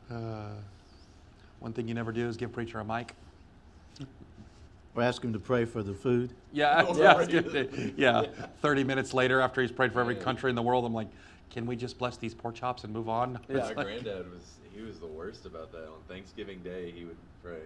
One thing you never do is give preacher a mic. Or ask him to pray for the food. Yeah. 30 minutes later, after he's prayed for every country in the world, I'm like, can we just bless these pork chops and move on? Yeah, It's our like- granddad he was the worst about that. On Thanksgiving Day, he would pray.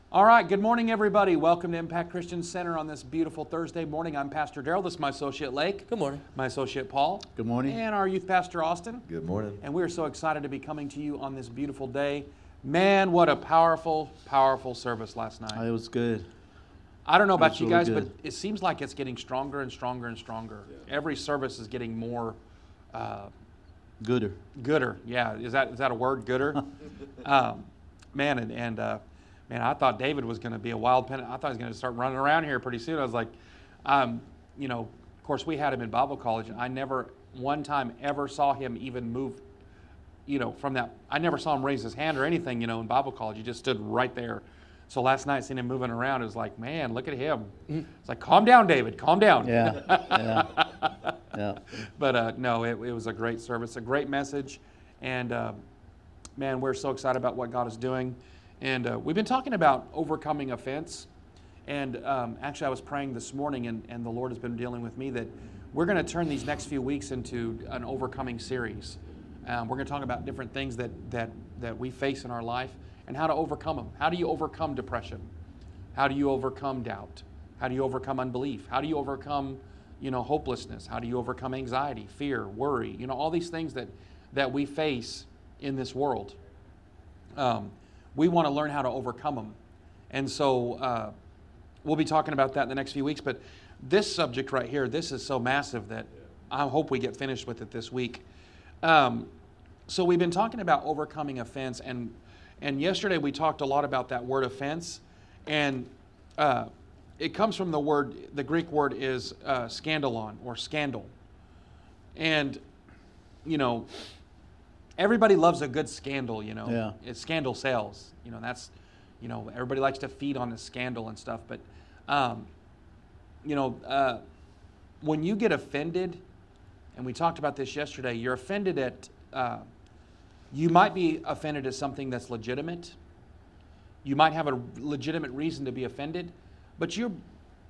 All right, good morning, everybody. Welcome to Impact Christian Center on this beautiful Thursday morning. I'm Pastor Darrell. This is my associate Lake. Good morning. My associate Paul. Good morning. And our youth pastor Austin. Good morning. And we are so excited to be coming to you on this beautiful day. Man, what a powerful, powerful service last night. It was good. I don't know about was you really guys, good. but it seems like it's getting stronger and stronger and stronger. Yeah. Every service is getting more Gooder. gooder. Yeah, is that a word, gooder? Man, I thought David was going to be a wild pen. I thought he was going to start running around here pretty soon. I was like, of course we had him in Bible college, and I never one time ever saw him even move, from that. I never saw him raise his hand or anything, in Bible college. He just stood right there. So last night, seeing him moving around, it was like, man, look at him. It's like, calm down, David, calm down. Yeah. But no, it was a great service, a great message, and man, we're so excited about what God is doing. And we've been talking about overcoming offense. And actually, I was praying this morning, and the Lord has been dealing with me that we're going to turn these next few weeks into an overcoming series. We're going to talk about different things that we face in our life and how to overcome them. How do you overcome depression? How do you overcome doubt? How do you overcome unbelief? How do you overcome hopelessness? How do you overcome anxiety, fear, worry? All these things that we face in this world. We want to learn how to overcome them. And so we'll be talking about that in the next few weeks. But this subject right here, this is so massive that I hope we get finished with it this week. So we've been talking about overcoming offense. And yesterday we talked a lot about that word offense. And it comes from the Greek word is scandalon or scandal. And, everybody loves a good scandal, Yeah. It's scandal sells. That's, everybody likes to feed on the scandal and stuff. But, when you get offended, and we talked about this yesterday, you're offended at, you might be offended at something that's legitimate. You might have a legitimate reason to be offended. But you're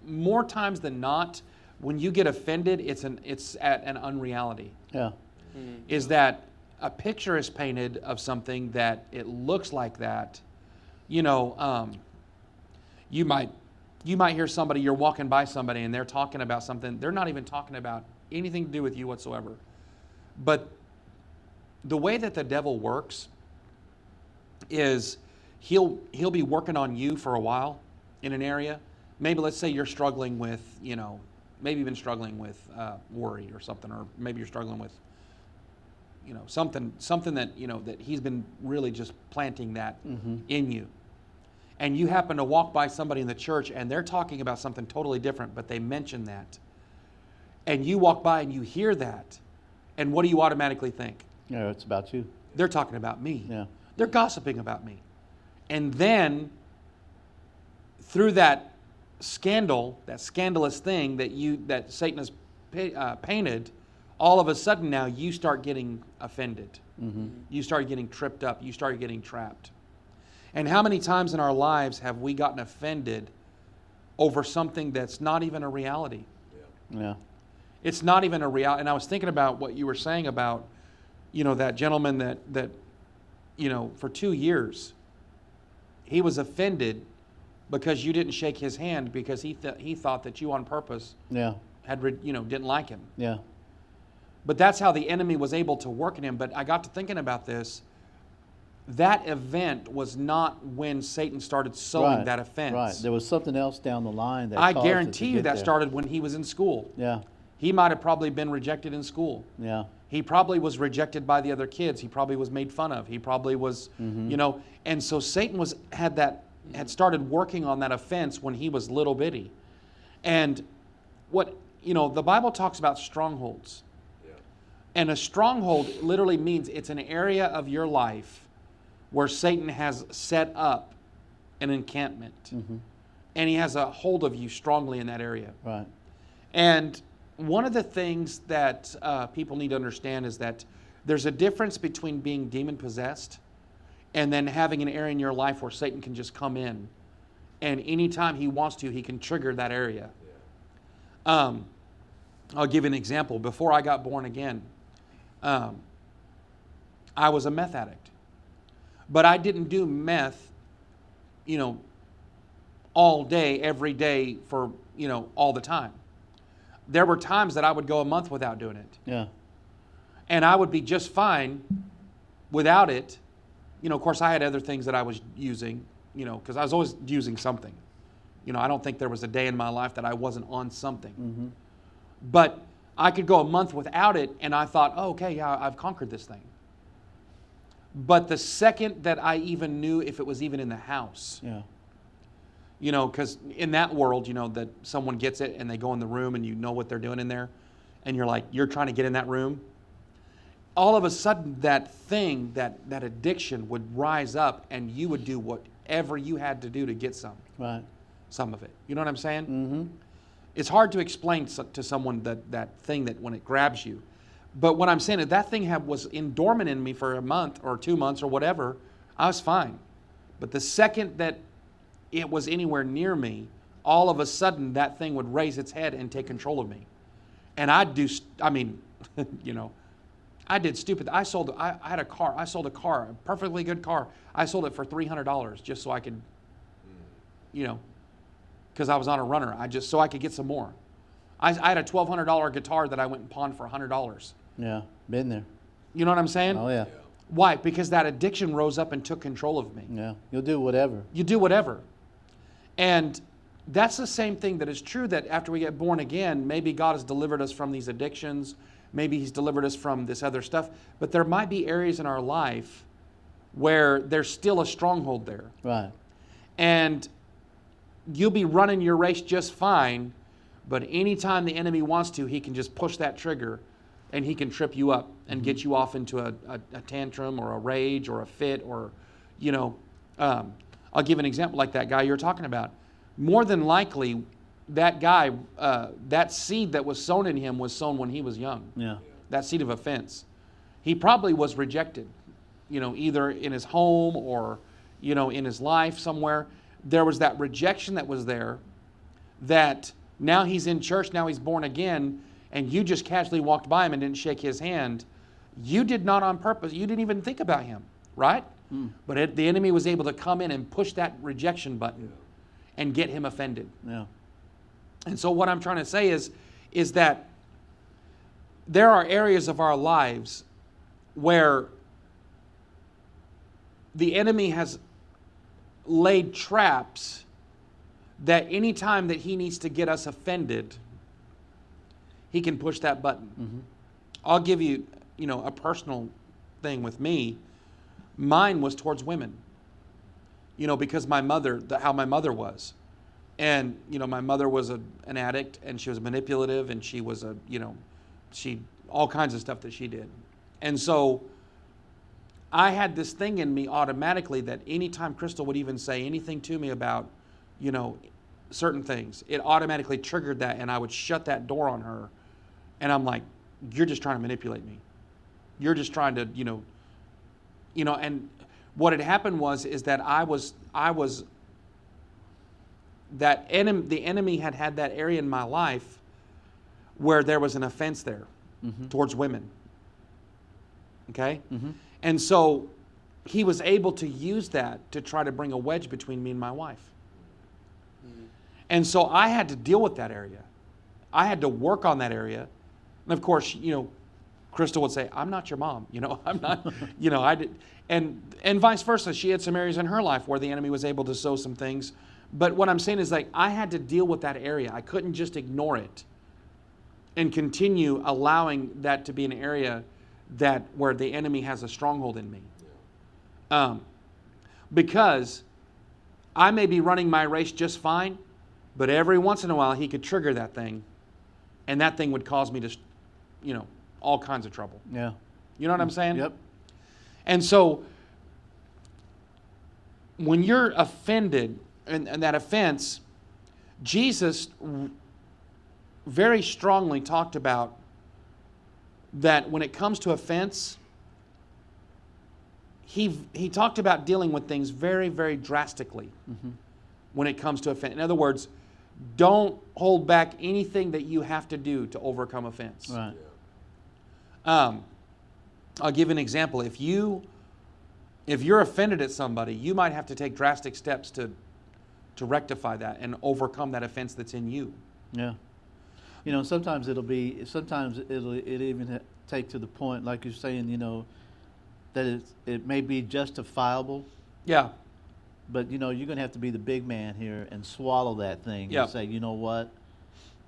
more times than not, when you get offended, it's at an unreality. Yeah. Is that a picture is painted of something that it looks like that. You might hear somebody, you're walking by somebody and they're talking about something. They're not even talking about anything to do with you whatsoever. But the way that the devil works is he'll be working on you for a while in an area. Maybe let's say you're struggling with, maybe you've been struggling with worry or something, or maybe you're struggling with, something that, that he's been really just planting that in you. And you happen to walk by somebody in the church and they're talking about something totally different, but they mention that. And you walk by and you hear that. And what do you automatically think? Yeah, it's about you. They're talking about me. Yeah. They're gossiping about me. And then through that scandal, that scandalous thing that Satan has painted, all of a sudden now you start getting offended. Mm-hmm. You start getting tripped up. You start getting trapped. And how many times in our lives have we gotten offended over something that's not even a reality? Yeah. It's not even a reality. And I was thinking about what you were saying about, that gentleman that for 2 years, he was offended because you didn't shake his hand because he thought that you on purpose Yeah. didn't like him. Yeah. But that's how the enemy was able to work in him. But I got to thinking about this. That event was not when Satan started sowing that offense. Right. There was something else down the line that I caused it to guarantee you get that there. started when he was in school. Yeah. He might have probably been rejected in school. Yeah. He probably was rejected by the other kids. He probably was made fun of. He probably was, and so Satan had started working on that offense when he was little bitty. And the Bible talks about strongholds. Yeah. And a stronghold literally means it's an area of your life where Satan has set up an encampment. Mm-hmm. And he has a hold of you strongly in that area. Right. And one of the things that people need to understand is that There's a difference between being demon possessed and then having an area in your life where Satan can just come in, and anytime he wants to, he can trigger that area. I'll give you an example. Before I got born again, I was a meth addict. But I didn't do meth, all day, every day for, all the time. There were times that I would go a month without doing it. Yeah. And I would be just fine without it. Of course, I had other things that I was using, because I was always using something. I don't think there was a day in my life that I wasn't on something. Mm-hmm. But I could go a month without it, and I thought, oh, okay, yeah, I've conquered this thing. But the second that I even knew if it was even in the house, Yeah. Because in that world, that someone gets it and they go in the room and you know what they're doing in there, and you're trying to get in that room. All of a sudden, that thing, that addiction would rise up, and you would do whatever you had to do to get some of it. You know what I'm saying? Mm-hmm. It's hard to explain to someone that thing that when it grabs you. But what I'm saying is that thing was dormant in me for a month or 2 months or whatever. I was fine. But the second that it was anywhere near me, all of a sudden that thing would raise its head and take control of me. And I did stupid. I had a car. I sold a car, a perfectly good car. I sold it for $300 just so I could, because I was on a runner. So I could get some more. I had a $1,200 guitar that I went and pawned for $100. Yeah. Been there. You know what I'm saying? Oh, yeah. Why? Because that addiction rose up and took control of me. Yeah. You'll do whatever. You do whatever. And that's the same thing that is true, that after we get born again, maybe God has delivered us from these addictions. Maybe He's delivered us from this other stuff. But there might be areas in our life where there's still a stronghold there. Right. And you'll be running your race just fine, but anytime the enemy wants to, he can just push that trigger and he can trip you up and get you off into a tantrum or a rage or a fit or, I'll give an example like that guy you're talking about. More than likely, that guy, that seed that was sown in him was sown when he was young. Yeah. That seed of offense. He probably was rejected, either in his home or, in his life somewhere. There was that rejection that was there, that now he's in church, now he's born again, and you just casually walked by him and didn't shake his hand. You did not on purpose. You didn't even think about him, right? But the enemy was able to come in and push that rejection button and get him offended. Yeah. And so what I'm trying to say is that there are areas of our lives where the enemy has laid traps that anytime that he needs to get us offended, he can push that button. Mm-hmm. I'll give you, a personal thing with me. Mine was towards women, because how my mother was. And, my mother was an addict, and she was manipulative, and she was all kinds of stuff that she did. And so I had this thing in me automatically that anytime Crystal would even say anything to me about, certain things, it automatically triggered that, and I would shut that door on her. And I'm like, you're just trying to manipulate me. You're just trying to, and what had happened is that the enemy had that area in my life where there was an offense there towards women. Okay? Mm-hmm. And so he was able to use that to try to bring a wedge between me and my wife. And so I had to deal with that area. I had to work on that area. And of course, Crystal would say, I'm not your mom. I'm not, I did. And vice versa. She had some areas in her life where the enemy was able to sow some things. But what I'm saying is, I had to deal with that area. I couldn't just ignore it and continue allowing that to be an area where the enemy has a stronghold in me. Because I may be running my race just fine, but every once in a while he could trigger that thing, and that thing would cause me to, all kinds of trouble. Yeah. You know what I'm saying? Yep. And so when you're offended, and that offense, Jesus very strongly talked about that when it comes to offense, he talked about dealing with things very, very drastically when it comes to offense. In other words, don't hold back anything that you have to do to overcome offense. Right. I'll give an example. If you're offended at somebody, you might have to take drastic steps to rectify that and overcome that offense that's in you. Yeah. You know, sometimes it'll even take to the point, like you're saying, you know, that it may be justifiable, Yeah. but, you know, you're going to have to be the big man here and swallow that thing Yeah. and say, you know what,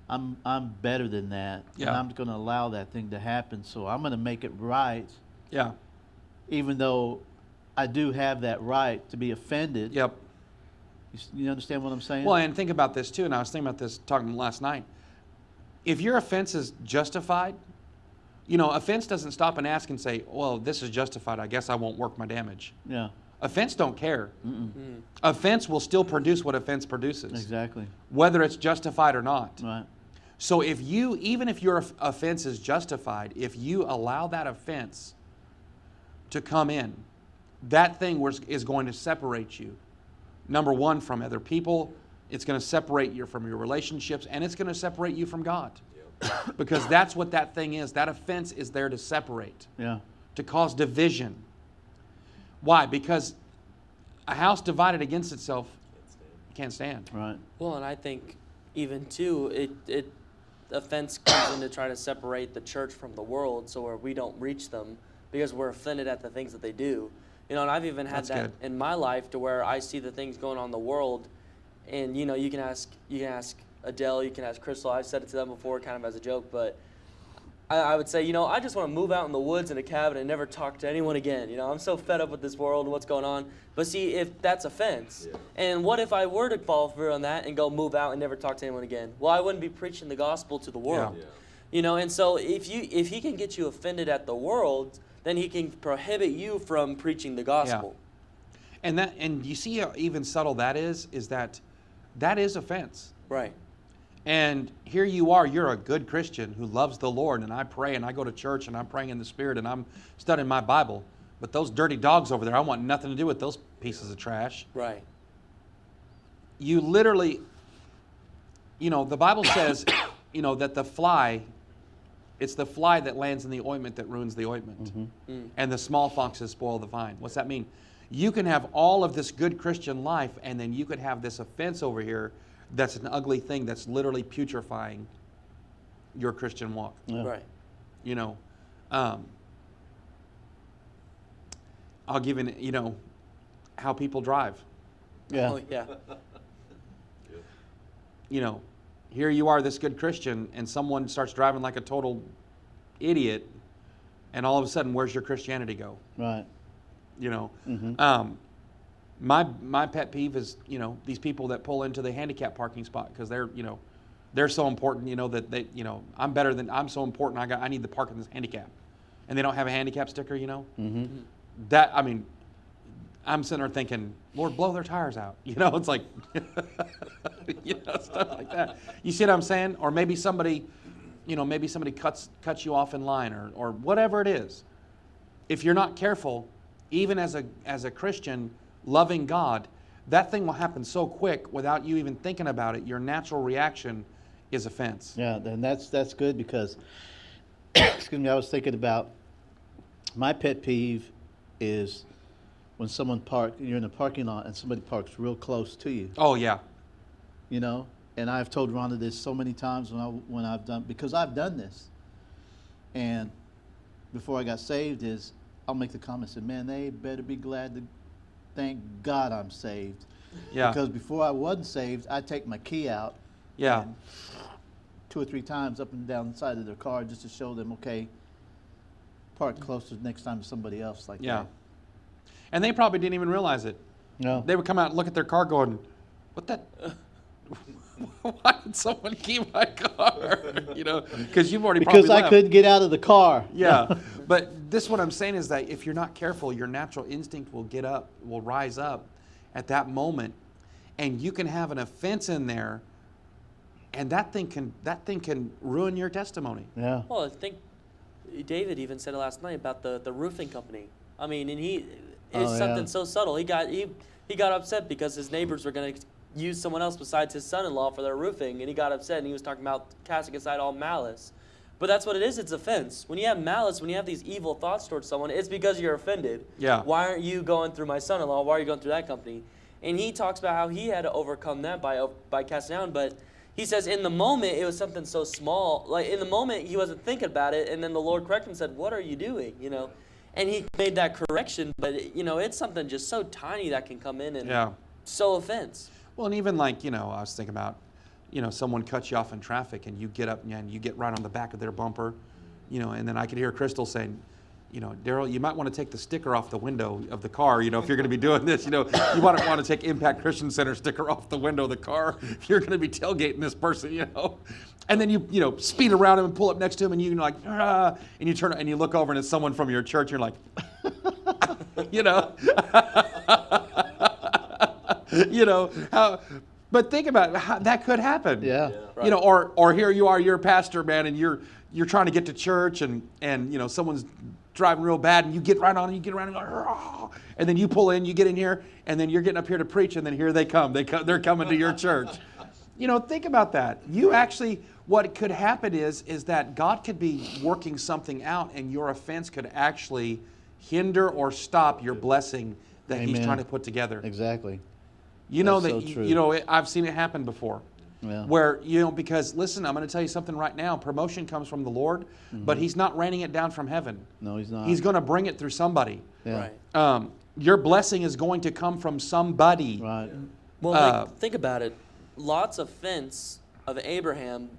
I'm better than that, Yeah. and I'm going to allow that thing to happen, so I'm going to make it right, Yeah. even though I do have that right to be offended. Yep. You understand what I'm saying? Well, and think about this too, and I was thinking about this talking last night. If your offense is justified, you know, offense doesn't stop and ask and say, well, this is justified, I guess I won't work my damage. Yeah. Offense don't care. Offense will still produce what offense produces, Exactly. whether it's justified or not. Right. So even if your offense is justified, if you allow that offense to come in, that thing is going to separate you. Number one, from other people. It's going to separate you from your relationships, and it's going to separate you from God. Because that's what that thing is. That offense is there to separate, Yeah. to cause division. Why? Because a house divided against itself can't stand. Right. Well, and I think even too, it offense comes in to try to separate the church from the world, so where we don't reach them because we're offended at the things that they do. You know, and I've even had That's that good. in my life to where I see the things going on in the world, and you know, you can ask Adele, you can ask Crystal. I've said it to them before, kind of as a joke, but I would say, you know, I just want to move out in the woods in a cabin and never talk to anyone again. You know, I'm so fed up with this world and what's going on. But see, if that's offense, and what if I were to fall through on that and go move out and never talk to anyone again? Well, I wouldn't be preaching the gospel to the world. Yeah. You know, and so if he can get you offended at the world, then he can prohibit you from preaching the gospel. And you see how even subtle that is that is offense. Right. And here you are, you're a good Christian who loves the Lord, and I pray and I go to church and I'm praying in the Spirit and I'm studying my Bible. But those dirty dogs over there, I want nothing to do with those pieces of trash. Right. You literally, you know, the Bible says, you know, that it's the fly that lands in the ointment that ruins the ointment. And the small foxes spoil the vine. What's that mean? You can have all of this good Christian life, and then you could have this offense over here that's an ugly thing that's literally putrefying your Christian walk. Yeah. Right. You know, I'll give an, you know, how people drive. Yeah. Oh, yeah. You know, here you are, this good Christian, and someone starts driving like a total idiot, and all of a sudden, where's your Christianity go? Right. You know, Mm-hmm. my pet peeve is, you know, these people that pull into the handicap parking spot because they're, you know, they're so important, you know, that they, you know, I'm so important, I need to park in this handicap, and they don't have a handicap sticker, you know. Mm-hmm. That, I mean, I'm sitting there thinking, Lord, blow their tires out. You know, it's like, you know, stuff like that. You see what I'm saying? Or maybe somebody, you know, cuts you off in line or whatever it is. If you're not careful, even as a Christian loving God, that thing will happen so quick without you even thinking about it. Your natural reaction is offense. Yeah, and that's good because, excuse me, I was thinking about my pet peeve is when you're in a parking lot and somebody parks real close to you, Oh, yeah. you know? And I've told Rhonda this so many times when I've done, because I've done this. And before I got saved I'll make the comment, say, man, they better be glad to thank God I'm saved. Yeah. Because before I wasn't saved, I'd take my key out. Yeah. And 2 or 3 times up and down the side of their car just to show them, okay, park closer next time to somebody else like Yeah. that. And they probably didn't even realize it. No. They would come out and look at their car going, what that? Why did someone key my car? You know, because you've already Because probably I left. couldn't get out of the car. Yeah, but this what I'm saying is that if you're not careful, your natural instinct will rise up at that moment, and you can have an offense in there, and that thing can ruin your testimony. Yeah. Well, I think David even said it last night about the roofing company. I mean, and It's Oh, something yeah. so subtle. He got upset because his neighbors were going to use someone else besides his son-in-law for their roofing, and he got upset, and he was talking about casting aside all malice. But that's what it is. It's offense. When you have malice, when you have these evil thoughts towards someone, it's because you're offended. Yeah. Why aren't you going through my son-in-law? Why are you going through that company? And he talks about how he had to overcome that by casting down. But he says in the moment, it was something so small. Like in the moment, he wasn't thinking about it. And then the Lord corrected him and said, what are you doing? You know? And he made that correction. But, you know, it's something just so tiny that can come in and Yeah. so offense. Well, and even like, you know, I was thinking about, you know, someone cuts you off in traffic and you get up and you get right on the back of their bumper, you know, and then I could hear Crystal saying, you know, Daryl, you might want to take the sticker off the window of the car, you know, if you're going to be doing this, you know, you want to take Impact Christian Center sticker off the window of the car if you're going to be tailgating this person, you know. And then you know, speed around him and pull up next to him and you like, and you turn and you look over and it's someone from your church, you're like, you know. You know, how, but think about it, how that could happen. Yeah. You know, or here you are, you're a pastor, man, and you're trying to get to church and you know, someone's driving real bad and you get right on and you get around and go, "Rah!" And then you pull in, you get in here, and then you're getting up here to preach, and then here they come. They're coming to your church. You know, think about that. You actually, what could happen is that God could be working something out and your offense could actually hinder or stop your blessing that He's Amen. trying to put together. Exactly. You know That's that so true. you know I've seen it happen before. Yeah. Where, you know, because listen, I'm going to tell you something right now. Promotion comes from the Lord, but He's not raining it down from heaven. No, he's not. He's going to bring it through somebody. Yeah. Right. Your blessing is going to come from somebody. Right. Well, like, think about it. Lot's offense of Abraham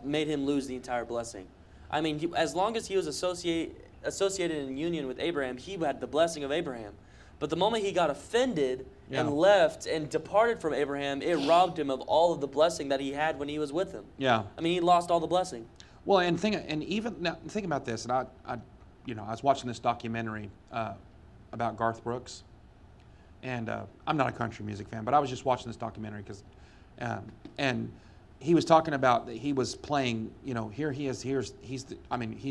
made him lose the entire blessing. I mean, as long as he was associated in union with Abraham, he had the blessing of Abraham. But the moment he got offended and left and departed from Abraham, it robbed him of all of the blessing that he had when he was with him. Yeah. I mean, he lost all the blessing. Well, and even now, think about this. And I was watching this documentary about Garth Brooks, and I'm not a country music fan, but I was just watching this documentary because, and he was talking about that he was playing. You know, here he is. He's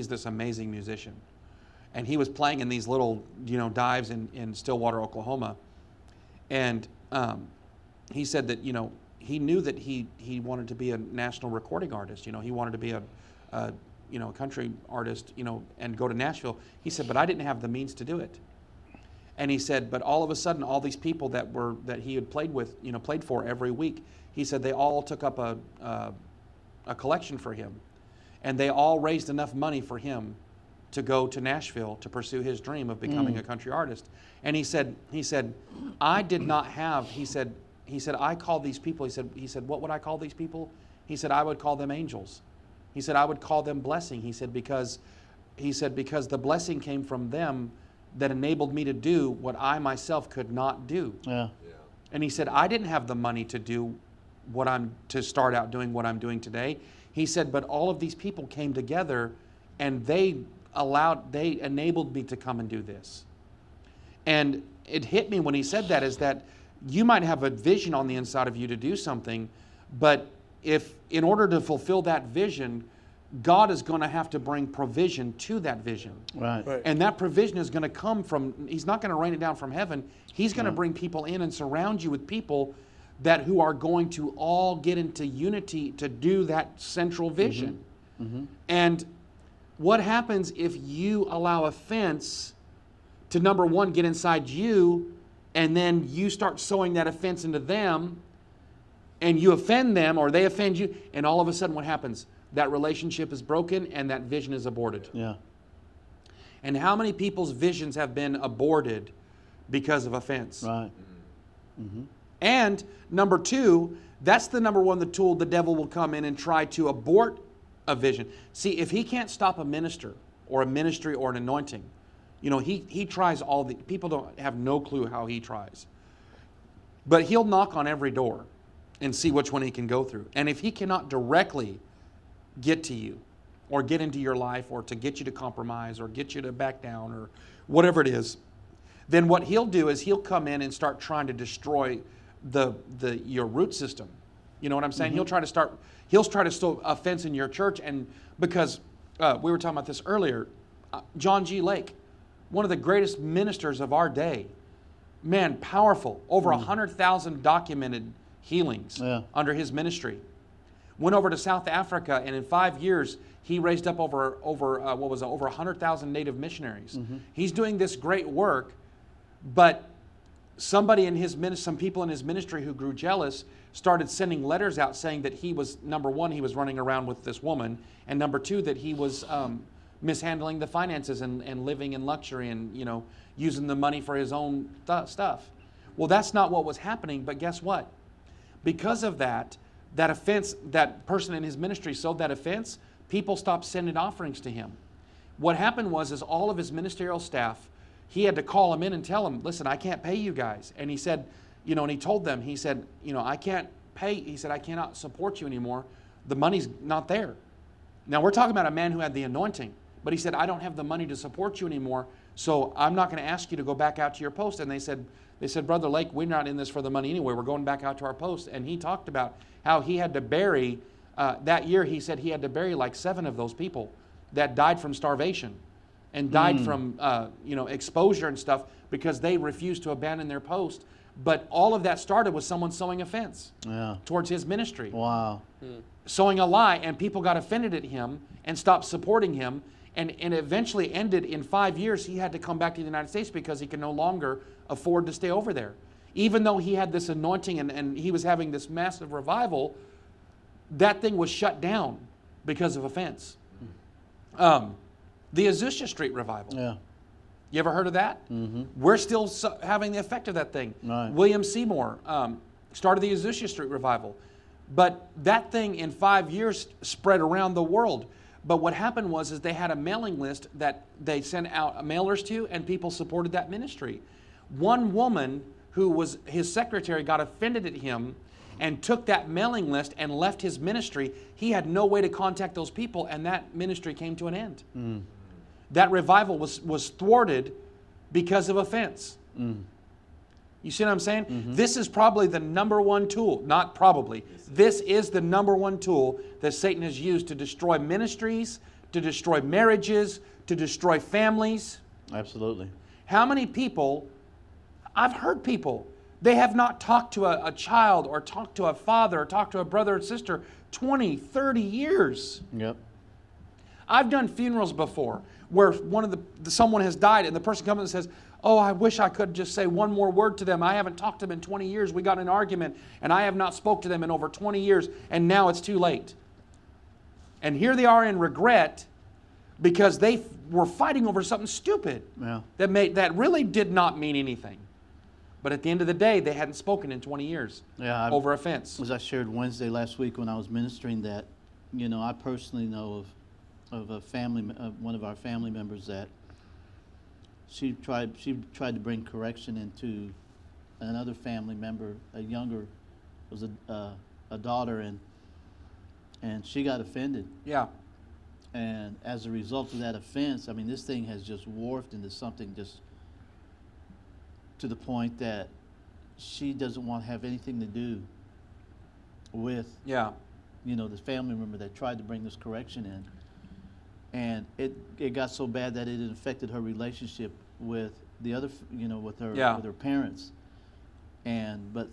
this amazing musician, and he was playing in these little, you know, dives in Stillwater, Oklahoma, and he said that, you know, he knew that he wanted to be a national recording artist. You know, he wanted to be a country artist, you know, and go to Nashville. He said, but I didn't have the means to do it. And he said, but all of a sudden, all these people that he had played for every week, he said they all took up a collection for him, and they all raised enough money for him to go to Nashville to pursue his dream of becoming a country artist. And he said, I did not have. He said, I called these people. He said, what would I call these people? He said, I would call them angels. He said, I would call them blessing. He said, because the blessing came from them that enabled me to do what I myself could not do. Yeah. And he said, I didn't have the money to do to start out doing what I'm doing today. He said, but all of these people came together and they enabled me to come and do this. And it hit me when he said that, is that you might have a vision on the inside of you to do something, but if in order to fulfill that vision, God is going to have to bring provision to that vision. Right. Right. And that provision is going to come from, He's not going to rain it down from heaven. He's going to bring people in and surround you with people who are going to all get into unity to do that central vision. And what happens if you allow offense to, number one, get inside you, and then you start sowing that offense into them, and you offend them or they offend you, and all of a sudden what happens? That relationship is broken and that vision is aborted. Yeah. And how many people's visions have been aborted because of offense? Right. And number two, that's the number one, the tool the devil will come in and try to abort a vision. See, if he can't stop a minister or a ministry or an anointing, you know, he tries people don't have no clue how he tries. But he'll knock on every door and see which one he can go through. And if he cannot directly get to you or get into your life or to get you to compromise or get you to back down or whatever it is, then what he'll do is he'll come in and start trying to destroy your root system. You know what I'm saying? He'll try to stow offense in your church, and because we were talking about this earlier, John G. Lake, one of the greatest ministers of our day, Man, powerful. Over 100,000 documented healings Yeah. under his ministry. Went over to South Africa, and in 5 years, he raised up over 100,000 native missionaries. He's doing this great work, but somebody in his ministry, some people in his ministry who grew jealous, started sending letters out saying that he was, number one, he was running around with this woman, and number two, that he was mishandling the finances and living in luxury and, you know, using the money for his own stuff. Well, that's not what was happening, but guess what? Because of that offense, that person in his ministry sowed that offense, people stopped sending offerings to him. What happened was all of his ministerial staff, he had to call them in and tell them, listen, I can't pay you guys. And he said, you know, and he told them, he said, you know, I can't pay, he said, I cannot support you anymore. The money's not there. Now, we're talking about a man who had the anointing, but he said, I don't have the money to support you anymore, so I'm not going to ask you to go back out to your post. And they said, Brother Lake, we're not in this for the money anyway. We're going back out to our post. And he talked about how he had to bury, that year he said he had to bury like 7 of those people that died from starvation and died from you know, exposure and stuff because they refused to abandon their post. But all of that started with someone sowing offense towards his ministry. Wow. Sowing a lie, and people got offended at him and stopped supporting him. And eventually ended in 5 years, he had to come back to the United States because he could no longer afford to stay over there. Even though he had this anointing and he was having this massive revival, that thing was shut down because of offense. The Azusa Street revival. Yeah. You ever heard of that? We're still having the effect of that thing. Right. William Seymour started the Azusa Street revival. But that thing in 5 years spread around the world. But what happened was they had a mailing list that they sent out mailers to, and people supported that ministry. One woman who was his secretary got offended at him and took that mailing list and left his ministry. He had no way to contact those people, and that ministry came to an end. That revival was thwarted because of offense. You see what I'm saying? This is probably the number one tool, not probably. This is the number one tool that Satan has used to destroy ministries, to destroy marriages, to destroy families. Absolutely. How many people, I've heard people, they have not talked to a child or talked to a father or talked to a brother or sister 20, 30 years. Yep. I've done funerals before where someone has died and the person comes and says, oh, I wish I could just say one more word to them. I haven't talked to them in 20 years. We got in an argument and I have not spoke to them in over 20 years and now it's too late. And here they are in regret because they were fighting over something stupid that really did not mean anything. But at the end of the day, they hadn't spoken in 20 years over offense. As I shared Wednesday last week when I was ministering that, you know, I personally know of a family, one of our family members that she tried to bring correction into another family member, a younger, was a daughter, and she got offended. Yeah. And as a result of that offense, I mean, this thing has just morphed into something just to the point that she doesn't want to have anything to do with, you know, the family member that tried to bring this correction in. And it got so bad that it affected her relationship with the other, you know, with her parents. But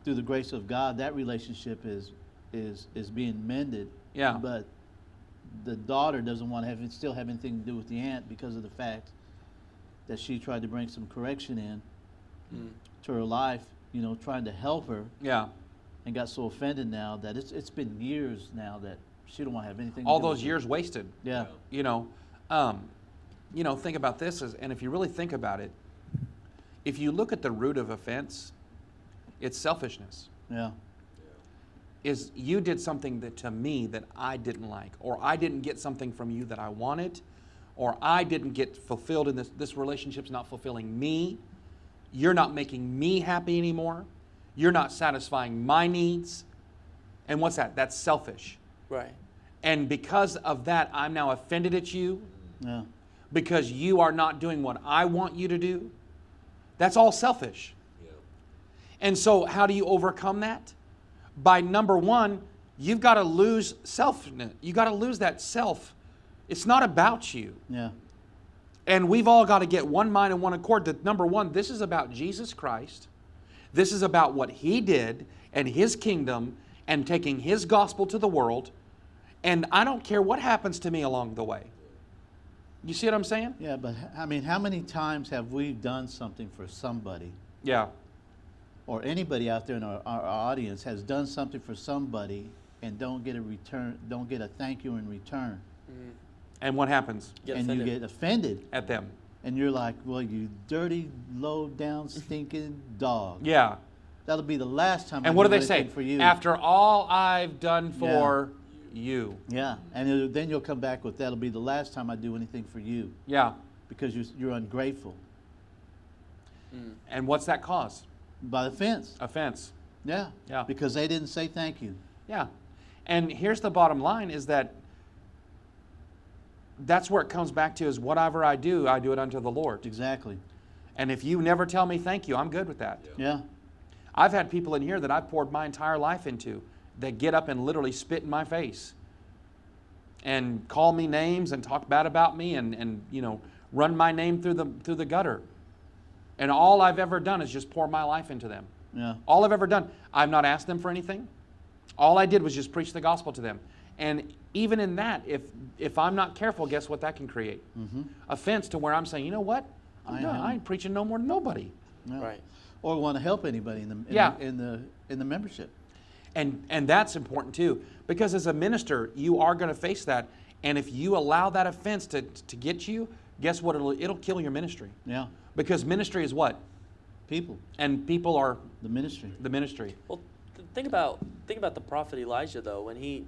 through the grace of God, that relationship is being mended. Yeah. But the daughter doesn't want to still have anything to do with the aunt because of the fact that she tried to bring some correction in to her life, you know, trying to help her. Yeah. And got so offended now that it's been years now that she don't want to have anything to All do those with years wasted. Yeah. You know, think about this, and if you really think about it, if you look at the root of offense, it's selfishness. Yeah. Is you did something to me that I didn't like, or I didn't get something from you that I wanted, or I didn't get fulfilled in this relationship's not fulfilling me. You're not making me happy anymore. You're not satisfying my needs. And what's that? That's selfish. Right. And because of that, I'm now offended at you. Yeah. Because you are not doing what I want you to do. That's all selfish. Yeah. And so how do you overcome that? By number one, you've got to lose self. You got to lose that self. It's not about you. Yeah. And we've all got to get one mind and one accord that, number one, this is about Jesus Christ. This is about what He did and His kingdom and taking His gospel to the world. And I don't care what happens to me along the way. You see what I'm saying? Yeah, but I mean, how many times have we done something for somebody, Yeah. or anybody out there in our audience has done something for somebody and don't get a return, don't get a thank you in return, And what happens Get and offended. you get offended, at them? and you're like, well, you dirty, low down, stinking dog. Yeah. That'll be the last time. And I what do they say? anything for you. After all I've done for you. Yeah, and then you'll come back with, that'll be the last time I do anything for you, Yeah. because you're ungrateful. And what's that cause? By offense. Offense. Yeah. Yeah. Because they didn't say thank you. Yeah. And here's the bottom line is that that's where it comes back to is whatever I do it unto the Lord. Exactly. And if you never tell me thank you, I'm good with that. Yeah. I've had people in here that I've poured my entire life into that get up and literally spit in my face and call me names and talk bad about me and you know, run my name through the gutter. And all I've ever done is just pour my life into them. Yeah. All I've ever done, I've not asked them for anything. All I did was just preach the gospel to them. And even in that, if I'm not careful, guess what that can create? Offense to where I'm saying, you know what? I'm done. I ain't preaching no more to nobody. Yeah. Right. Or want to help anybody in Yeah. the membership. And that's important too, because as a minister, you are going to face that. And if you allow that offense to get you, guess what? It'll kill your ministry. Yeah. Because ministry is what? People. And people are The ministry. the ministry. Well, think about the prophet Elijah though. When he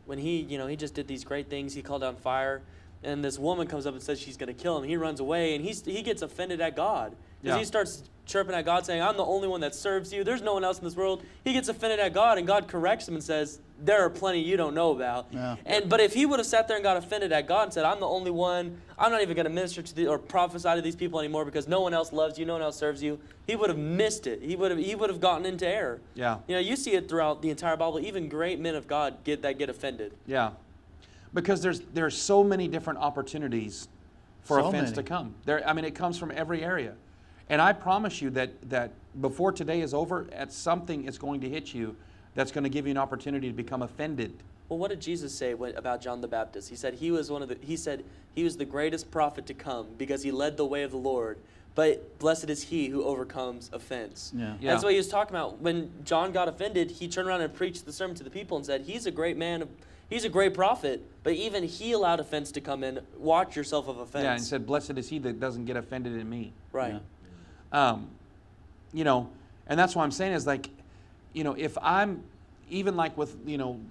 he just did these great things. He called down fire, and this woman comes up and says she's going to kill him. He runs away, and he gets offended at God because Yeah. he starts chirping at God, saying, "I'm the only one that serves you. There's no one else in this world." He gets offended at God, and God corrects him and says, "There are plenty you don't know about." Yeah. But if he would have sat there and got offended at God and said, "I'm the only one. I'm not even going to minister to or prophesy to these people anymore because no one else loves you, no one else serves you," he would have missed it. He would have gotten into error. Yeah. You see it throughout the entire Bible. Even great men of God get offended. Yeah. Because there's so many different opportunities for So offense many. to come. It comes from every area. And I promise you that before today is over, at something is going to hit you that's going to give you an opportunity to become offended. Well, what did Jesus say about John the Baptist? He said he was the greatest prophet to come because he led the way of the Lord. But blessed is he who overcomes offense. Yeah. Yeah. That's what he was talking about. When John got offended, he turned around and preached the sermon to the people and said, "He's a great man. He's a great prophet, but even he allowed offense to come in. Watch yourself of offense." Yeah, and said, "Blessed is he that doesn't get offended in me." Right. Yeah. And that's what I'm saying is like, if I'm, even like with,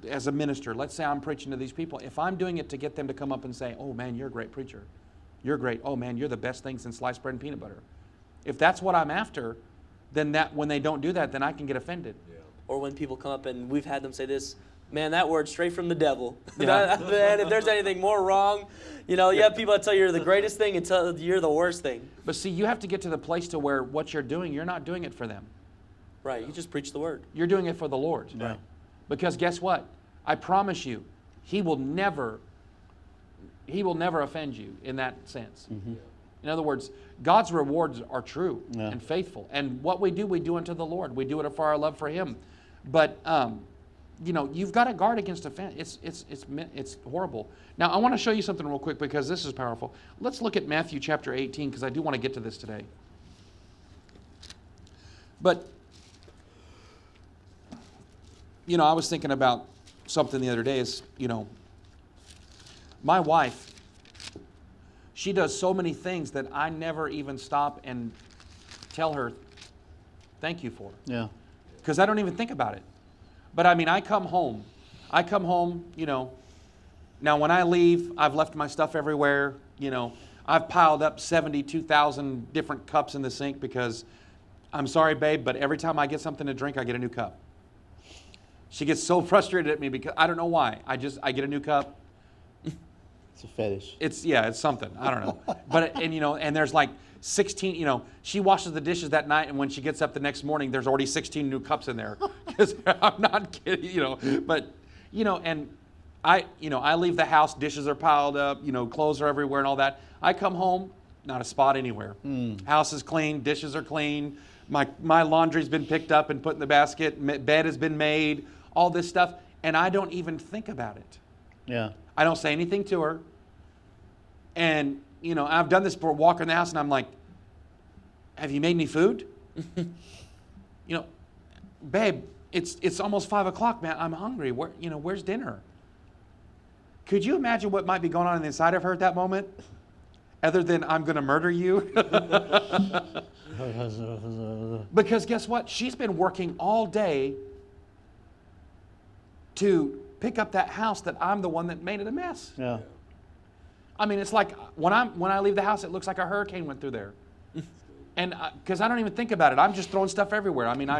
as a minister, let's say I'm preaching to these people, if I'm doing it to get them to come up and say, "Oh man, you're a great preacher. You're great. Oh man, you're the best thing since sliced bread and peanut butter." If that's what I'm after, then when they don't do that, then I can get offended. Or when people come up and we've had them say this, "Man, that word's straight from the devil." Yeah. Man, if there's anything more wrong, you have people that tell you you're the greatest thing and tell you you're the worst thing. But see, you have to get to the place to where what you're doing, you're not doing it for them. Right. You just preach the word. You're doing it for the Lord. Yeah. Because guess what? I promise you, He will never offend you in that sense. In other words, God's rewards are true Yeah. and faithful. And what we do unto the Lord. We do it for our love for Him. But, you've got to guard against offense. It's horrible. Now, I want to show you something real quick because this is powerful. Let's look at Matthew chapter 18 because I do want to get to this today. But, I was thinking about something the other day is, my wife, she does so many things that I never even stop and tell her thank you for. Yeah. Because I don't even think about it. But I come home, now when I leave, I've left my stuff everywhere, I've piled up 72,000 different cups in the sink because, I'm sorry babe, but every time I get something to drink, I get a new cup. She gets so frustrated at me because I don't know why. I get a new cup. It's a fetish. It's something. I don't know. But, and there's like 16, she washes the dishes that night, and when she gets up the next morning, there's already 16 new cups in there. Because I'm not kidding, but, and I leave the house, dishes are piled up, clothes are everywhere and all that. I come home, not a spot anywhere. House is clean, dishes are clean, my laundry's been picked up and put in the basket, bed has been made, all this stuff, and I don't even think about it. Yeah. I don't say anything to her. And, you know, I've done this before, walk in the house and I'm like, have you made any food? You know, babe, it's almost 5 o'clock, man. I'm hungry. Where's dinner? Could you imagine what might be going on in the inside of her at that moment? Other than I'm going to murder you? Because guess what? She's been working all day to pick up that house that I'm the one that made it a mess. Yeah. I mean, it's like when I leave the house, it looks like a hurricane went through there. And because I don't even think about it, I'm just throwing stuff everywhere. I mean,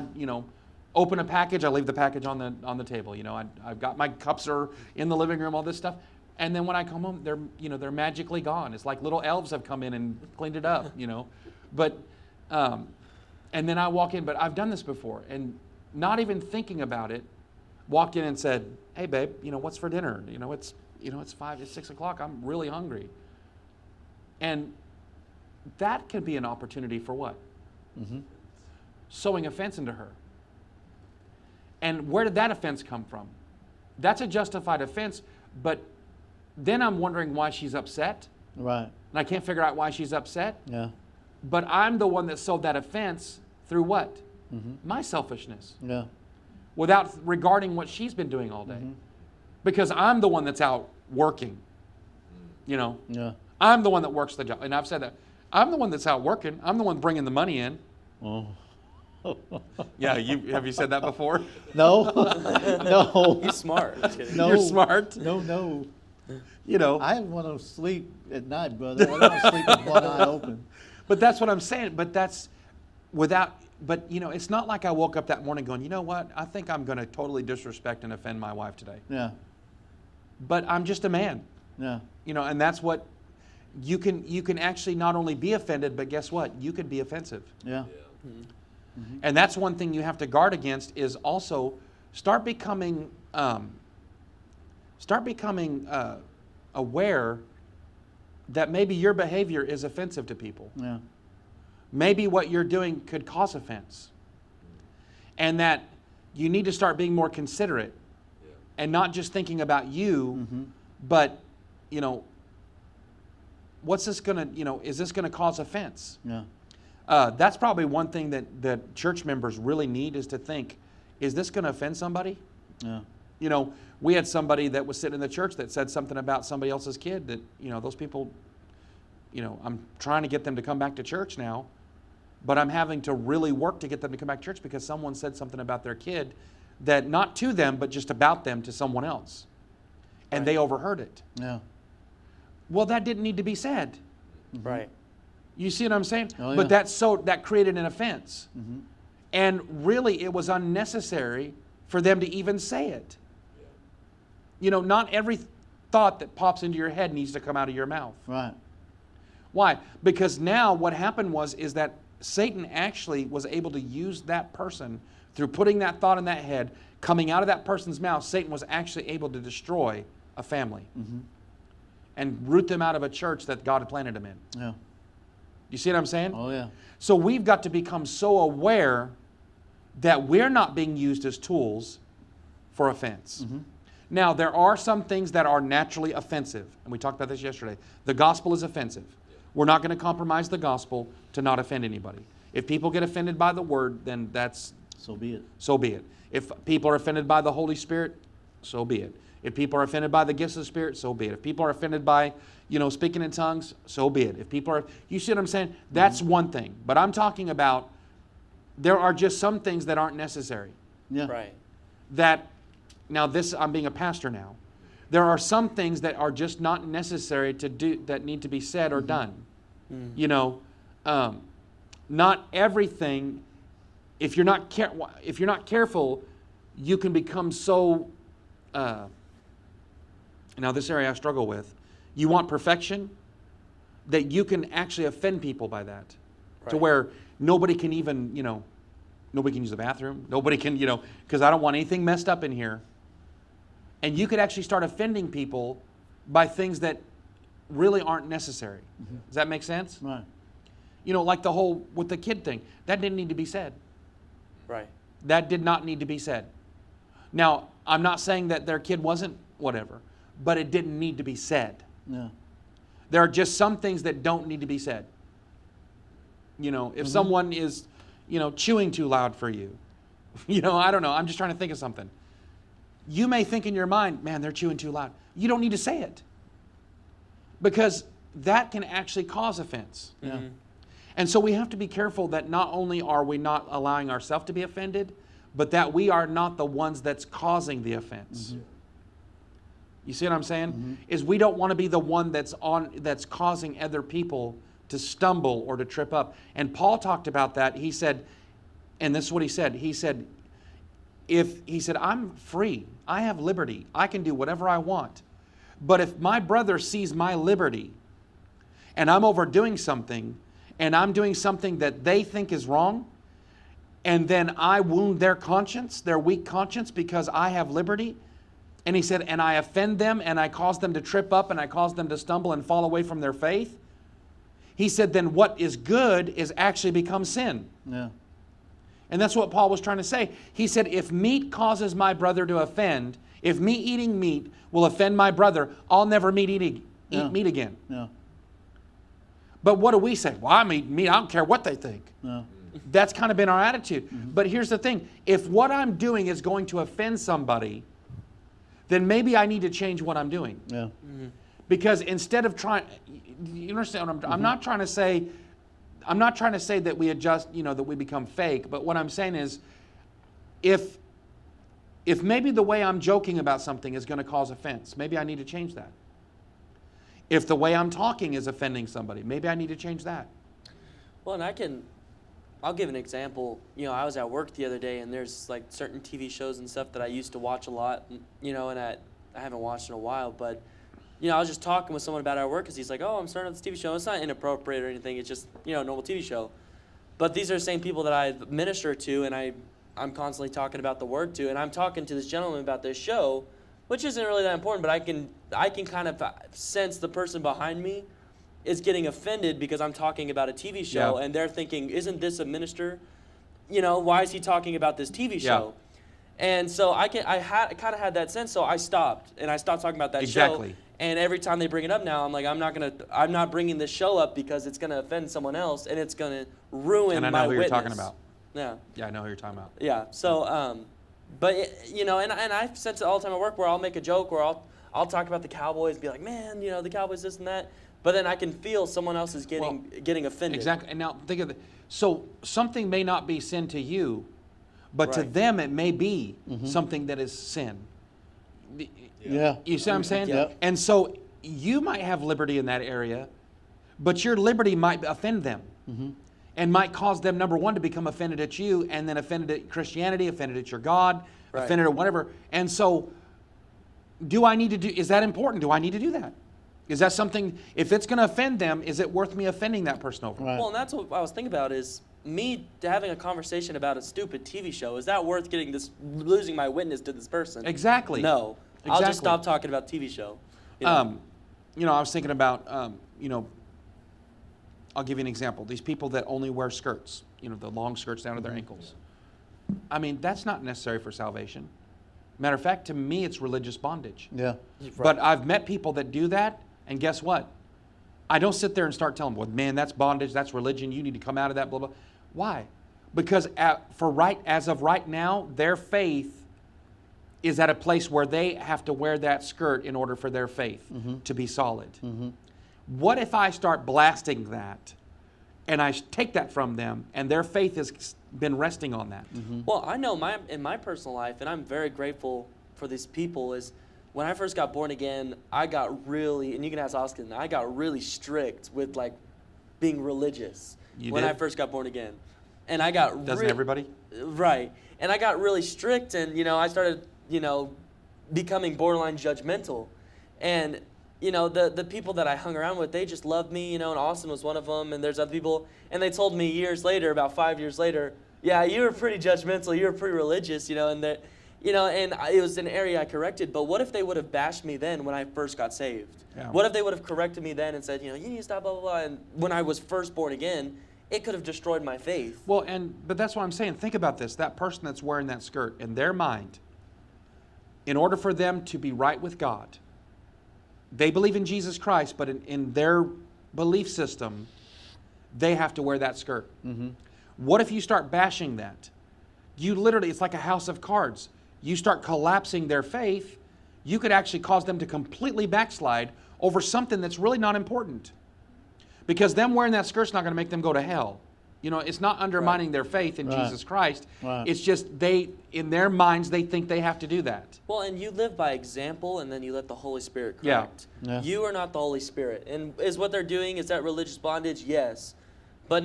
open a package, I leave the package on the table. You know, I've got my cups are in the living room, all this stuff. And then when I come home, they're magically gone. It's like little elves have come in and cleaned it up. You know, but and then I walk in. But I've done this before, and not even thinking about it, walked in and said, "Hey, babe, what's for dinner? It's 6 o'clock. I'm really hungry." And that can be an opportunity for what? Mm-hmm. Sowing offense into her. And where did that offense come from? That's a justified offense, but then I'm wondering why she's upset. Right. And I can't figure out why she's upset. Yeah. But I'm the one that sowed that offense through what? Mm-hmm. My selfishness. Yeah. Without regarding what she's been doing all day. Mm-hmm. Because I'm the one that's out working. Yeah. I'm the one that works the job. And I've said that. I'm the one that's out working. I'm the one bringing the money in. Oh. Yeah, have you said that before? No. No. He's smart. Just kidding. No. You're smart. No. I want to sleep at night, brother. I don't want to sleep with one eye open. But that's what I'm saying. But that's but it's not like I woke up that morning going, you know what? I think I'm going to totally disrespect and offend my wife today. Yeah. But I'm just a man. Yeah. And that's what you can actually not only be offended, but guess what? You could be offensive. Yeah. Mm-hmm. And that's one thing you have to guard against is also start becoming aware that maybe your behavior is offensive to people. Yeah. Maybe what you're doing could cause offense. And that you need to start being more considerate and not just thinking about you, Mm-hmm. but, what's this going to, is this going to cause offense? Yeah. That's probably one thing that church members really need is to think, is this going to offend somebody? Yeah. We had somebody that was sitting in the church that said something about somebody else's kid that, those people, I'm trying to get them to come back to church now, but I'm having to really work to get them to come back to church because someone said something about their kid that not to them, but just about them to someone else. And they overheard it. Yeah. Well, that didn't need to be said. Right. You see what I'm saying? Oh, yeah. But that created an offense. Mm-hmm. And really, it was unnecessary for them to even say it. Not every thought that pops into your head needs to come out of your mouth. Right. Why? Because now what happened is that Satan actually was able to use that person through putting that thought in that head, coming out of that person's mouth. Satan was actually able to destroy a family and root them out of a church that God had planted them in. Yeah. You see what I'm saying? Oh, yeah. So we've got to become so aware that we're not being used as tools for offense. Mm-hmm. Now, there are some things that are naturally offensive, and we talked about this yesterday. The gospel is offensive. We're not going to compromise the gospel to not offend anybody. If people get offended by the word, then that's So be it. so be it. If people are offended by the Holy Spirit, so be it. If people are offended by the gifts of the Spirit, so be it. If people are offended by, speaking in tongues, so be it. If people are, you see what I'm saying? That's one thing. But I'm talking about there are just some things that aren't necessary. Yeah. Right. I'm being a pastor now. There are some things that are just not necessary to do, that need to be said or done. Not everything. If you're not careful, you can become so. Now, this area I struggle with. You want perfection, that you can actually offend people by that, to Right. where nobody can even, nobody can use the bathroom. Nobody can, because I don't want anything messed up in here. And you could actually start offending people by things that really aren't necessary. Does that make sense? Right. You know, like the whole with the kid thing, that didn't need to be said. Right. That did not need to be said. Now, I'm not saying that their kid wasn't whatever, but it didn't need to be said. Yeah. There are just some things that don't need to be said. You know, if someone is, you know, chewing too loud for you, you know, I don't know. I'm just trying to think of something. You may think in your mind, man, they're chewing too loud. You don't need to say it because that can actually cause offense. Yeah. And so we have to be careful that not only are we not allowing ourselves to be offended, but that we are not the ones that's causing the offense. You see what I'm saying? Is we don't want to be the one that's causing other people to stumble or to trip up. And Paul talked about that. He said, and this is what he said. He said, I'm free. I have liberty. I can do whatever I want. But if my brother sees my liberty and I'm overdoing something and I'm doing something that they think is wrong, and then I wound their conscience, their weak conscience, because I have liberty, and he said, and I offend them and I cause them to trip up and I cause them to stumble and fall away from their faith, he said, then what is good is actually become sin. Yeah. And that's what Paul was trying to say. He said, if meat causes my brother to offend, if me eating meat will offend my brother, I'll never eat meat again. Yeah. But what do we say? Well, I'm eating meat. I don't care what they think. Yeah. That's kind of been our attitude. But here's the thing. If what I'm doing is going to offend somebody, then maybe I need to change what I'm doing. Yeah. Because instead of trying, you understand what I'm not trying to say, that we adjust, you know, that we become fake. But what I'm saying is, if maybe the way I'm joking about something is going to cause offense, maybe I need to change that. If the way I'm talking is offending somebody, maybe I need to change that. Well, and I'll give an example. You know, I was at work the other day, and there's like certain TV shows and stuff that I used to watch a lot, you know, and I haven't watched in a while, but, you know, I was just talking with someone about it at work because he's like, oh, I'm starting up this TV show. It's not inappropriate or anything. It's just, you know, a normal TV show. But these are the same people that I minister to, and I'm constantly talking about the word to, and I'm talking to this gentleman about this show, which isn't really that important, but I can kind of sense the person behind me is getting offended because I'm talking about a TV show, Yeah. and they're thinking, isn't this a minister? You know, why is he talking about this TV show? And so I kind of had that sense, so I stopped talking about that show. Exactly. And every time they bring it up now, I'm like, I'm not bringing this show up because it's going to offend someone else, and it's going to ruin And I my know who you're witness. talking about. Yeah. Yeah, I know who you're talking about. Yeah. So, but you know, and I sense it all the time at work where I'll make a joke or I'll talk about the Cowboys and be like, man, you know, the Cowboys this and that. But then I can feel someone else is getting offended. Exactly. And now think of it. So something may not be sin to you, but to Right. them it may be something that is sin. Yeah. You see what I'm saying? Yeah. And so you might have liberty in that area, but your liberty might offend them. And might cause them, number one, to become offended at you, and then offended at Christianity, offended at your God, Right. offended at whatever. And so, is that important? Do I need to do that? Is that something, if it's going to offend them, is it worth me offending that person over? Right. Well, and that's what I was thinking about is me having a conversation about a stupid TV show. Is that worth losing my witness to this person? Exactly. No. I'll just Exactly. stop talking about TV show. You know? You know, I was thinking about, you know, I'll give you an example. These people that only wear skirts, you know, the long skirts down to their ankles. I mean, that's not necessary for salvation. Matter of fact, to me, it's religious bondage. Yeah. But I've met people that do that, and guess what? I don't sit there and start telling them, well, man, that's bondage, that's religion, you need to come out of that, blah, blah. Why? Because as of right now, their faith is at a place where they have to wear that skirt in order for their faith to be solid. What if I start blasting that, and I take that from them, and their faith has been resting on that? Well, I know in my personal life, and I'm very grateful for these people, is when I first got born again, I got really, and you can ask Austin, I got really strict with like being religious when did? I first got born again. And I got Doesn't everybody? Right. And I got really strict, and, you know, I started, you know, becoming borderline judgmental. And, you know, the people that I hung around with, they just loved me, you know, and Austin was one of them, and there's other people. And they told me years later, about 5 years later, yeah, you were pretty judgmental, you were pretty religious, you know, And it was an area I corrected. But what if they would have bashed me then when I first got saved? Yeah. What if they would have corrected me then and said, you need to stop, blah, blah, blah. And when I was first born again, it could have destroyed my faith. Well, but that's what I'm saying. Think about this. That person that's wearing that skirt, in their mind, in order for them to be right with God, they believe in Jesus Christ, but in their belief system, they have to wear that skirt. Mm-hmm. What if you start bashing that? You literally, it's like a house of cards. You start collapsing their faith, you could actually cause them to completely backslide over something that's really not important. Because them wearing that skirt's not going to make them go to hell. It's not undermining their faith in Right. Jesus Christ. Right. It's just in their minds, they think they have to do that. Well, and you live by example, and then you let the Holy Spirit Yeah. correct. Yeah. You are not the Holy Spirit. And is what they're doing, is that religious bondage? Yes. But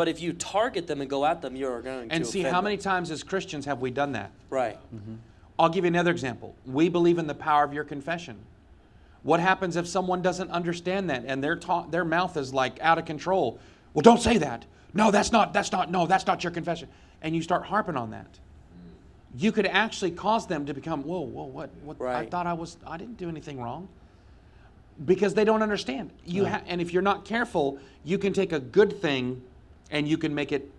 if you target them and go at them, you're going to And see, offend how many them. times as Christians have we done that? Right. I'll give you another example. We believe in the power of your confession. What happens if someone doesn't understand that and their mouth is like out of control? Well, don't say that. No, that's not your confession. And you start harping on that. You could actually cause them to become, whoa, what? Right. I didn't do anything wrong. Because they don't understand. And if you're not careful, you can take a good thing and you can make it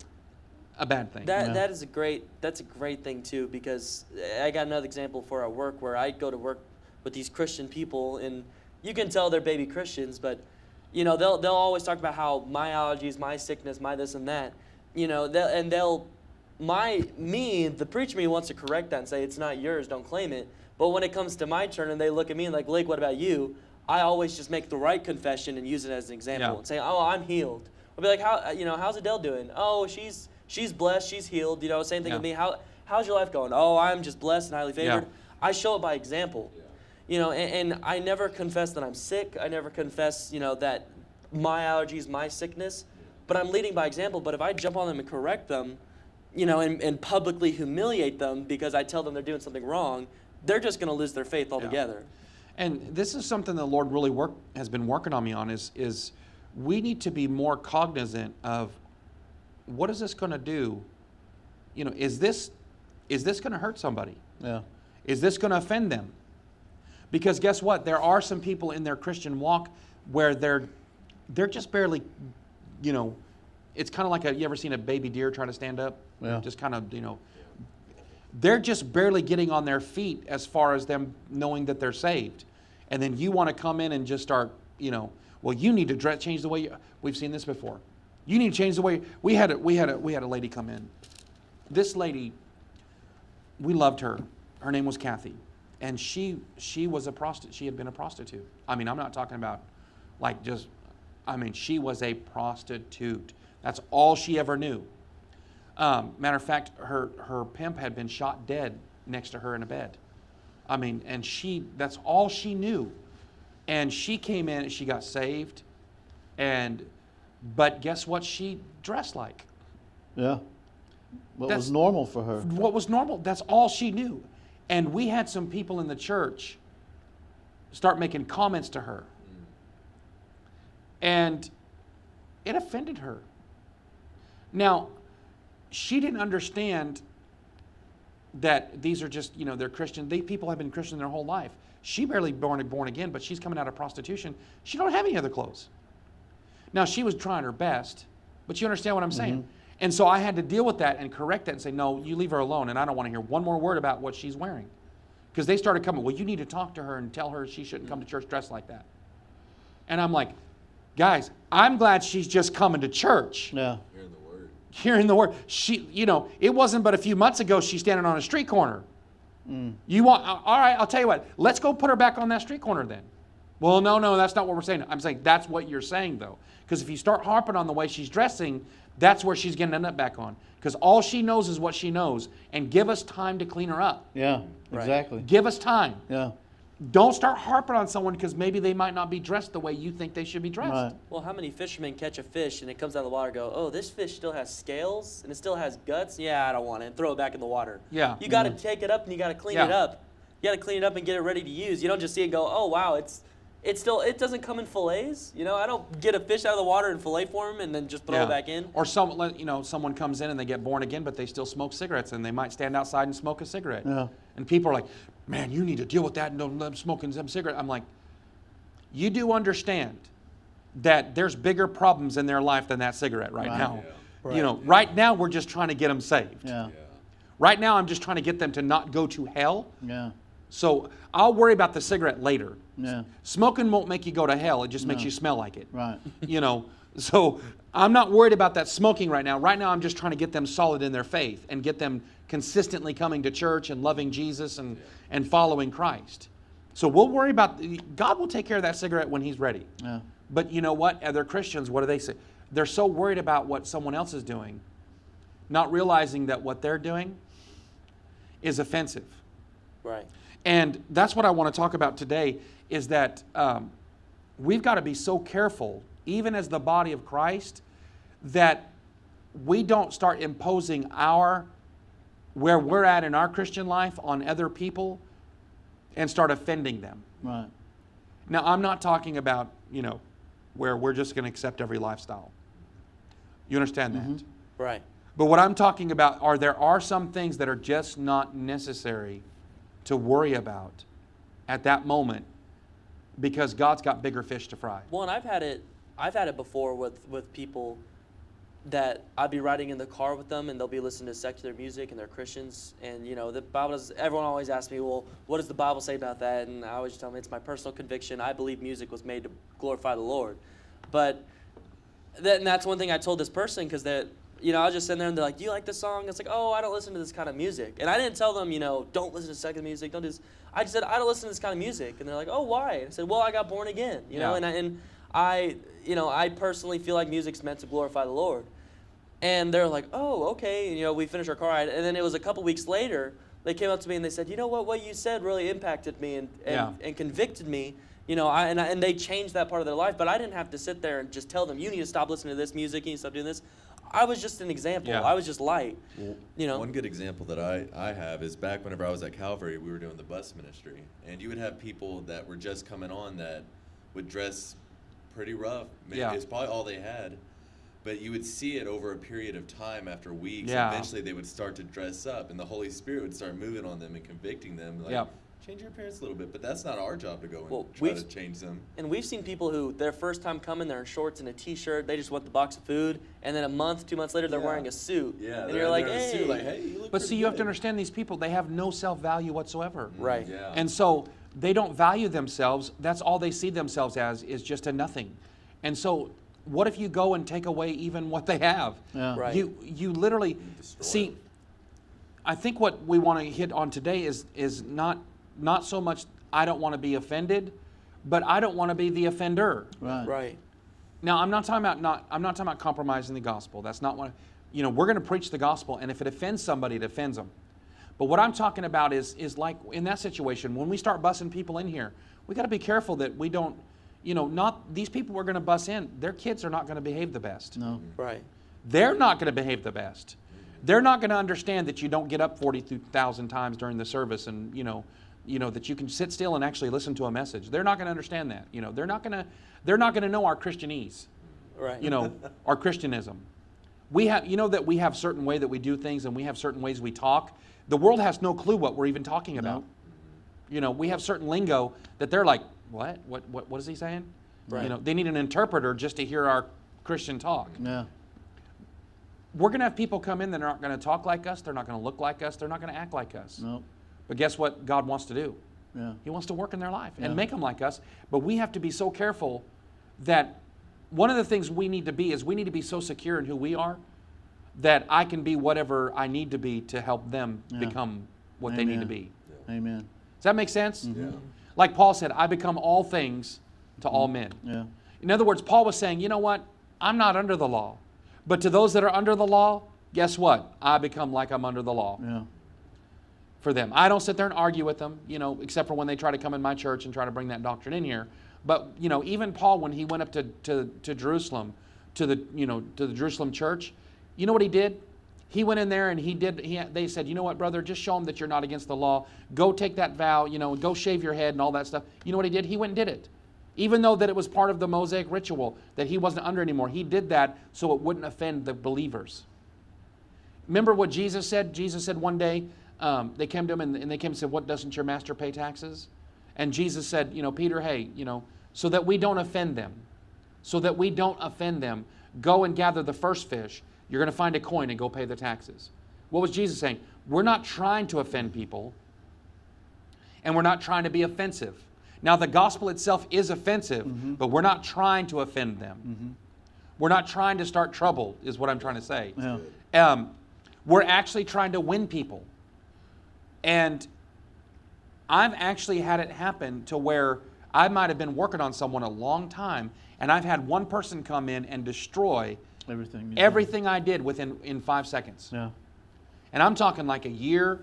a bad thing. That's a great thing too, because I got another example for our work where I go to work with these Christian people, and you can tell they're baby Christians, but they'll always talk about how my allergies, my sickness, my this and that, the preacher me wants to correct that and say it's not yours, don't claim it. But when it comes to my turn and they look at me and like, Lake, what about you? I always just make the right confession and use it as an example and say, oh, I'm healed. I'll be like, how's Adele doing? Oh, she's blessed, she's healed. Same thing with me. How's your life going? Oh, I'm just blessed and highly favored. Yeah. I show it by example. And I never confess that I'm sick. I never confess, that my allergies, my sickness. But I'm leading by example. But if I jump on them and correct them, and publicly humiliate them because I tell them they're doing something wrong, they're just going to lose their faith altogether. And this is something the Lord really has been working on me on is we need to be more cognizant of what is this going to do? Is this going to hurt somebody? Yeah. Is this going to offend them? Because guess what? There are some people in their Christian walk where they're just barely, it's kind of like you ever seen a baby deer trying to stand up? Yeah. Just kind of, they're just barely getting on their feet as far as them knowing that they're saved. And then you want to come in and just start, well, you need to change the way we've seen this before. You need to change the way. We had a lady come in. This lady, we loved her. Her name was Kathy. And she was a prostitute. She had been a prostitute. I mean, I'm not talking about she was a prostitute. That's all she ever knew. Matter of fact, her pimp had been shot dead next to her in a bed. And that's all she knew. And she came in and she got saved. But guess what she dressed like? Yeah. What was normal for her? What was normal? That's all she knew. And we had some people in the church start making comments to her. And it offended her. Now, she didn't understand that these are just, they're Christian. People have been Christian their whole life. She barely born again, but she's coming out of prostitution. She don't have any other clothes. Now, she was trying her best, but you understand what I'm saying? Mm-hmm. And so I had to deal with that and correct that and say, no, you leave her alone, and I don't want to hear one more word about what she's wearing. Because they started coming, well, you need to talk to her and tell her she shouldn't come to church dressed like that. And I'm like, guys, I'm glad she's just coming to church. Yeah. Hearing the word. Hearing the word. She, it wasn't but a few months ago she's standing on a street corner. You want, all right, I'll tell you what, let's go put her back on that street corner then. Well, no, that's not what we're saying. I'm saying that's what you're saying, though. Because if you start harping on the way she's dressing, that's where she's going to end up back on. Because all she knows is what she knows. And give us time to clean her up. Yeah, Right. exactly. Give us time. Yeah. Don't start harping on someone because maybe they might not be dressed the way you think they should be dressed. Right. Well, how many fishermen catch a fish and it comes out of the water and go, oh, this fish still has scales and it still has guts? Yeah, I don't want it. And throw it back in the water. Yeah. You got to take it up and you got to clean it Yeah. up. You got to clean it up and get it ready to use. You don't just see it and go, oh, wow, it's it doesn't come in fillets. You know, I don't get a fish out of the water in fillet form and then just throw it back in. Or someone comes in and they get born again, but they still smoke cigarettes, and they might stand outside and smoke a cigarette. Yeah. And people are like, man, you need to deal with that and don't let them smoking some cigarette. I'm like, you do understand that there's bigger problems in their life than that cigarette right Right. now. Right. You know, right now we're just trying to get them saved. Yeah. Right now I'm just trying to get them to not go to hell. Yeah. So I'll worry about the cigarette later. Yeah. Smoking won't make you go to hell. It just makes No. you smell like it. Right. You know, so I'm not worried about that smoking right now. Right now I'm just trying to get them solid in their faith and get them consistently coming to church and loving Jesus and following Christ. So we'll worry about, God will take care of that cigarette when He's ready. Yeah. But you know what? Other Christians, what do they say? They're so worried about what someone else is doing, not realizing that what they're doing is offensive. Right. And that's what I want to talk about today, is that we've got to be so careful, even as the body of Christ, that we don't start imposing where we're at in our Christian life on other people and start offending them. Right. Now, I'm not talking about, where we're just going to accept every lifestyle. You understand that? Right. But what I'm talking about there are some things that are just not necessary to worry about at that moment, because God's got bigger fish to fry. Well, and I've had it before with people that I'd be riding in the car with them and they'll be listening to secular music and they're Christians, and the Bible everyone always asks me, well, what does the Bible say about that? And I always tell them it's my personal conviction. I believe music was made to glorify the Lord. But that's one thing I told this person, because I was just sitting there and they're like, do you like this song? It's like, oh, I don't listen to this kind of music. And I didn't tell them, don't listen to secular music, don't do this. I just said, I don't listen to this kind of music. And they're like, oh, why? And I said, well, I got born again, Yeah. and I personally feel like music's meant to glorify the Lord. And they're like, oh, okay. And, we finished our car ride. And then it was a couple weeks later, they came up to me and they said, you know what you said really impacted me and convicted me. And they changed that part of their life. But I didn't have to sit there and just tell them, you need to stop listening to this music, you need to stop doing this. I was just an example. Yeah. I was just light. Well, one good example that I have is back whenever I was at Calvary, we were doing the bus ministry. And you would have people that were just coming on that would dress pretty rough. Yeah. It's probably all they had. But you would see it over a period of time, after weeks. Yeah. Eventually they would start to dress up, and the Holy Spirit would start moving on them and convicting them. Like, Yeah. change your appearance a little bit. But that's not our job to go and Well, try to change them. And we've seen people who, their first time coming, they're in shorts and a T-shirt, they just want the box of food, and then a month, 2 months later, they're Yeah. wearing a suit. Yeah, And you're like, they're in a hey. suit, like, hey, you look But see, pretty you have to good. understand, these people, they have no self-value whatsoever. Right. Yeah. And so they don't value themselves. That's all they see themselves as, is just a nothing. And so what if you go and take away even what they have? Yeah. Right. You literally destroy see. it. I think what we want to hit on today is not so much I don't want to be offended, but I don't want to be the offender. Right. Right. Now I'm not talking about compromising the gospel. That's not what we're going to preach the gospel, and if it offends somebody, it offends them. But what I'm talking about is like in that situation, when we start bussing people in here, we got to be careful that we don't, not these people we're going to bus in, their kids are not going to behave the best. No. Right. They're not going to behave the best. They're not going to understand that you don't get up 40,000 times during the service, and that you can sit still and actually listen to a message. They're not going to understand that. They're not going to know our Christianese. Right. Our Christianism. We have, that we have certain way that we do things, and we have certain ways we talk. The world has no clue what we're even talking about. We have certain lingo that they're like, what is he saying? Right. They need an interpreter just to hear our Christian talk. Yeah. We're going to have people come in that aren't going to talk like us. They're not going to look like us. They're not going to act like us. No. But guess what God wants to do? Yeah. He wants to work in their life Yeah. and make them like us. But we have to be so careful that one of the things we need to be so secure in who we are that I can be whatever I need to be to help them Yeah. become what they need to Amen. be. Amen. Does that make sense? Yeah. Like Paul said, I become all things to all men. Yeah. In other words, Paul was saying, you know what? I'm not under the law. But to those that are under the law, guess what? I become like I'm under the law Yeah. for them. I don't sit there and argue with them, except for when they try to come in my church and try to bring that doctrine in here. But, even Paul, when he went up to Jerusalem, to the Jerusalem church, you know what he did? He went in there and they said, you know what, brother, just show them that you're not against the law. Go take that vow, go shave your head and all that stuff. You know what he did? He went and did it. Even though that it was part of the Mosaic ritual that he wasn't under anymore, he did that so it wouldn't offend the believers. Remember what Jesus said? Jesus said one day, they came to him and they came and said, what, doesn't your master pay taxes? And Jesus said, Peter, hey, so that we don't offend them, go and gather the first fish. You're going to find a coin and go pay the taxes. What was Jesus saying? We're not trying to offend people, and we're not trying to be offensive. Now, the gospel itself is offensive, but we're not trying to offend them. We're not trying to start trouble, is what I'm trying to say. Yeah. We're actually trying to win people. And I've actually had it happen to where I might have been working on someone a long time, and I've had one person come in and destroy everything I did in 5 seconds. Yeah. And I'm talking like a year.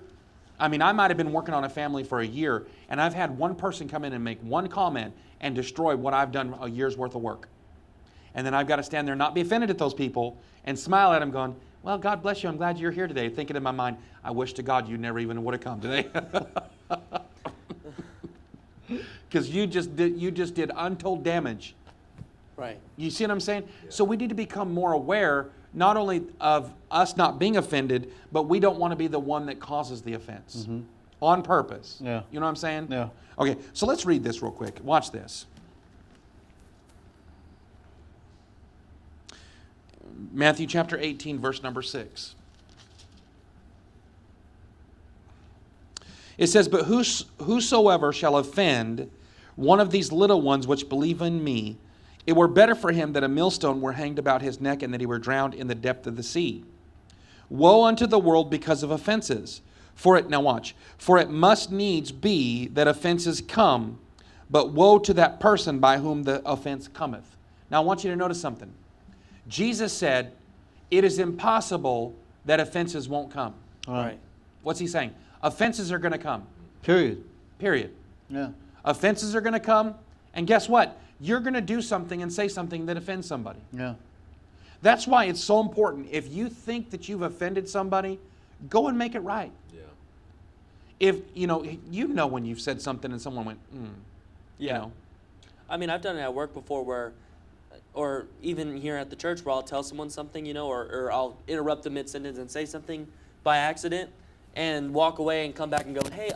I mean, I might have been working on a family for a year, and I've had one person come in and make one comment and destroy what I've done a year's worth of work. And then I've got to stand there and not be offended at those people and smile at them going, well, God bless you, I'm glad you're here today. Thinking in my mind, I wish to God you never even would have come today. Because you just did untold damage. Right. You see what I'm saying? Yeah. So we need to become more aware, not only of us not being offended, but we don't want to be the one that causes the offense on purpose. Yeah. You know what I'm saying? Yeah. Okay, so let's read this real quick. Watch this. Matthew chapter 18, verse number 6. It says, but whosoever shall offend one of these little ones which believe in me, it were better for him that a millstone were hanged about his neck and that he were drowned in the depth of the sea. Woe unto the world because of offenses. For it must needs be that offenses come, but woe to that person by whom the offense cometh. Now I want you to notice something. Jesus said, it is impossible that offenses won't come. Right. What's he saying? Offenses are going to come. Period. Yeah. Offenses are going to come, and guess what? You're going to do something and say something that offends somebody. Yeah. That's why it's so important. If you think that you've offended somebody, go and make it right. Yeah. If, you know when you've said something and someone went, Yeah. I mean, I've done it at work before or even here at the church where I'll tell someone something, or I'll interrupt them mid-sentence and say something by accident and walk away and come back and go, hey,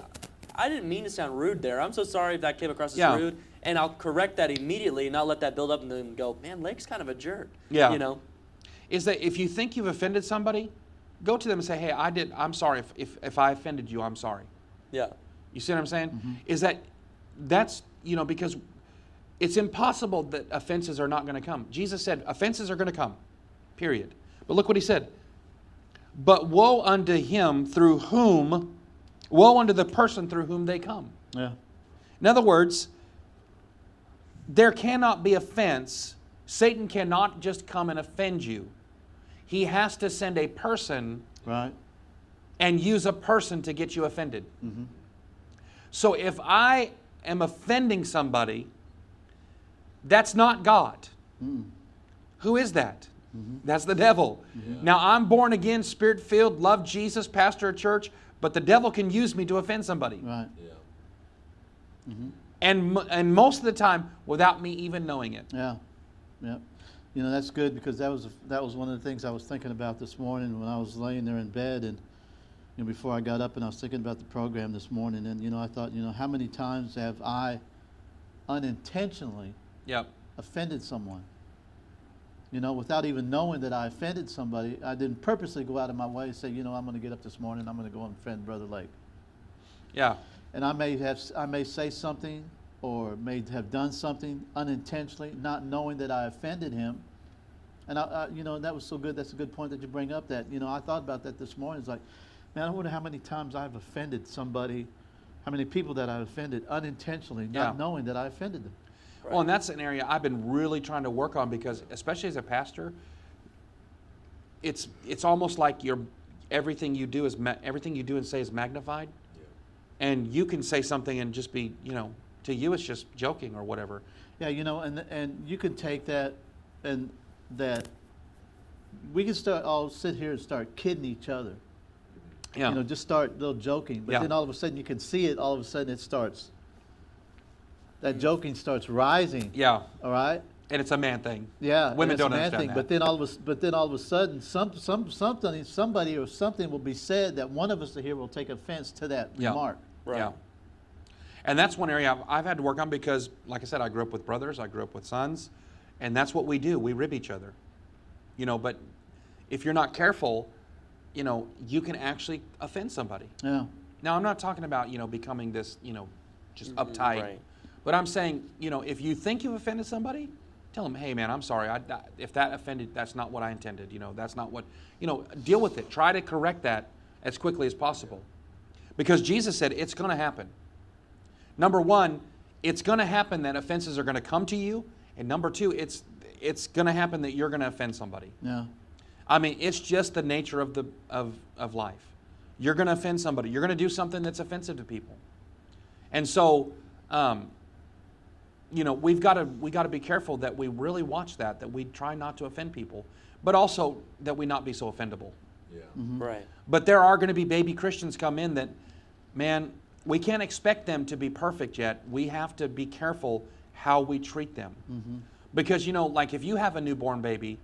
I didn't mean to sound rude there. I'm so sorry if that came across as rude. And I'll correct that immediately and not let that build up and then go, man, Lake's kind of a jerk. Yeah. Is that if you think you've offended somebody, go to them and say, hey, I'm sorry. If I offended you, I'm sorry. Yeah. You see what I'm saying? Is that's, because it's impossible that offenses are not going to come. Jesus said offenses are going to come, period. But look what he said. But woe unto the person through whom they come. Yeah. In other words, there cannot be offense. Satan cannot just come and offend you. He has to send a person and use a person to get you offended. So if I am offending somebody, that's not God. Who is that? That's the devil. Yeah. Now, I'm born again, spirit-filled, love Jesus, pastor of church, but the devil can use me to offend somebody. Right. Yeah. And most of the time, without me even knowing it. Yeah. Yeah. That's good because that was one of the things I was thinking about this morning when I was laying there in bed and before I got up and I was thinking about the program this morning and I thought, how many times have I unintentionally offended someone? Without even knowing that I offended somebody, I didn't purposely go out of my way and say, I'm going to get up this morning, I'm going to go and offend Brother Lake. Yeah. And I may say something or may have done something unintentionally, not knowing that I offended him. And that was so good. That's a good point that you bring up. That I thought about that this morning. It's like, man, I wonder how many times I've offended somebody, how many people that I've offended unintentionally, not knowing that I offended them. Right. Well, and that's an area I've been really trying to work on because, especially as a pastor, it's almost like everything you do and say is magnified, and you can say something and just be to you it's just joking or whatever. Yeah, and you can take that and that we can start all sit here and start kidding each other. Yeah. Just start little joking, but then all of a sudden you can see it. All of a sudden it starts that joking starts rising. Yeah. All right. And it's a man thing. Yeah, and Women it's a don't man understand thing, that. but then all of a sudden, somebody or something will be said that one of us here will take offense to that Yeah. remark. Right. Yeah. And that's one area I've had to work on because, like I said, I grew up with brothers, I grew up with sons, and that's what we do. We rib each other. But if you're not careful, you can actually offend somebody. Yeah. Now, I'm not talking about, becoming this, just uptight. Right. But I'm saying, if you think you've offended somebody, tell them, hey, man, I'm sorry. If that offended, that's not what I intended. That's not what, deal with it. Try to correct that as quickly as possible. Because Jesus said it's going to happen. Number one, it's going to happen that offenses are going to come to you. And number two, it's going to happen that you're going to offend somebody. Yeah. I mean, it's just the nature of life. You're going to offend somebody. You're going to do something that's offensive to people. And so, we got to be careful that we really watch that we try not to offend people, but also that we not be so offendable. Yeah. Right. But there are going to be baby Christians come in that, man, we can't expect them to be perfect yet. We have to be careful how we treat them. Because, like if you have a newborn baby,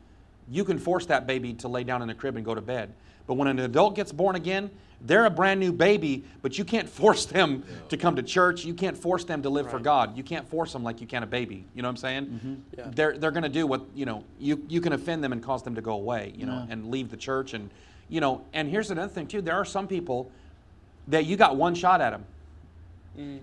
you can force that baby to lay down in a crib and go to bed. But when an adult gets born again, they're a brand new baby, but you can't force them to come to church. You can't force them to live for Right. God. You can't force them like you can a baby. You know what I'm saying? Yeah. They're going to do what, you can offend them and cause them to go away, Yeah. and leave the church. And, and here's another thing too. There are some people that you got one shot at them.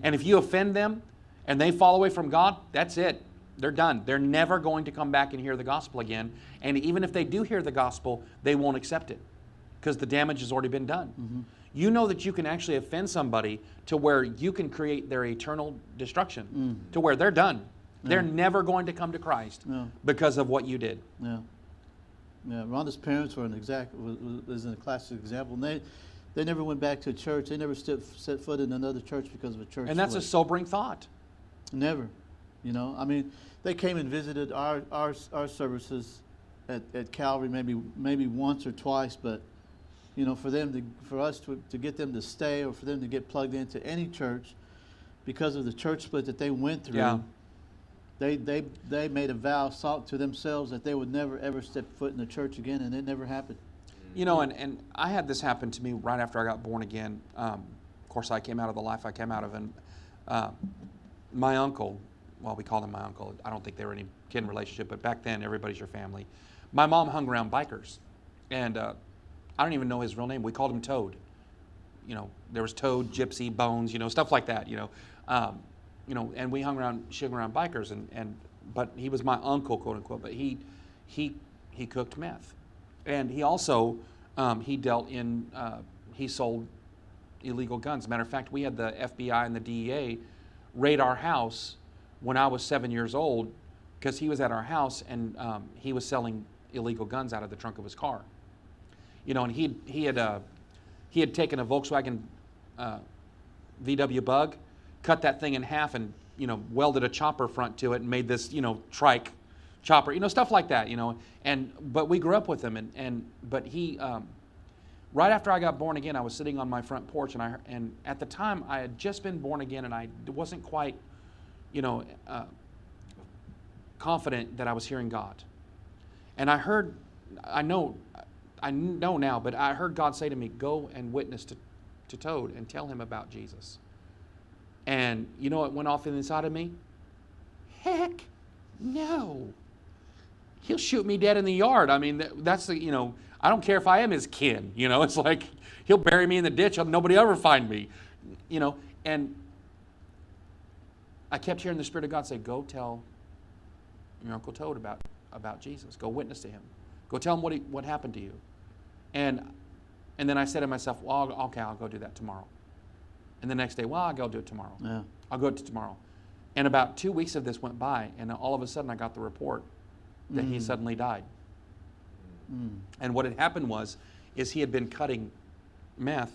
And if you offend them and they fall away from God, that's it. They're done. They're never going to come back and hear the gospel again. And even if they do hear the gospel, they won't accept it because the damage has already been done. You know that you can actually offend somebody to where you can create their eternal destruction, to where they're done. They're never going to come to Christ because of what you did. Yeah. Yeah. Rhonda's parents were was a classic example. And they never went back to a church. They never set foot in another church because of a church. And that's a split. sobering thought. Never. I mean, they came and visited our services at Calvary maybe once or twice, but for us to get them to stay or for them to get plugged into any church because of the church split that they went through. Yeah. They made a vow to themselves that they would never ever step foot in the church again, and it never happened. And I had this happen to me right after I got born again. Of course, I came out of the life I came out of, and my uncle, well, we called him my uncle. I don't think they were any kin relationship, but back then, everybody's your family. My mom hung around bikers, and I don't even know his real name. We called him Toad. There was Toad, Gypsy, Bones, stuff like that. And we hung around bikers, but he was my uncle, quote unquote. But he cooked meth, and he also he dealt in he sold illegal guns. Matter of fact, we had the FBI and the DEA raid our house when I was 7 years old because he was at our house and he was selling illegal guns out of the trunk of his car. And he had taken a Volkswagen VW Bug, cut that thing in half, and welded a chopper front to it and made this trike chopper, stuff like that, but we grew up with him, but he right after I got born again, I was sitting on my front porch, and at the time I had just been born again, and I wasn't quite confident that I was hearing God. And I know now, but I heard God say to me, go and witness to Toad and tell him about Jesus. And you know what went off inside of me? Heck no. He'll shoot me dead in the yard. I mean, that's the, I don't care if I am his kin. It's like he'll bury me in the ditch. Nobody will ever find me. And I kept hearing the Spirit of God say, go tell your Uncle Toad about Jesus. Go witness to him. Go tell him what happened to you. And then I said to myself, well, okay, I'll go do that tomorrow. And the next day, well, I'll go do it tomorrow. Yeah. I'll go to tomorrow. And about 2 weeks of this went by, and all of a sudden I got the report that he suddenly died. And what had happened is he had been cutting meth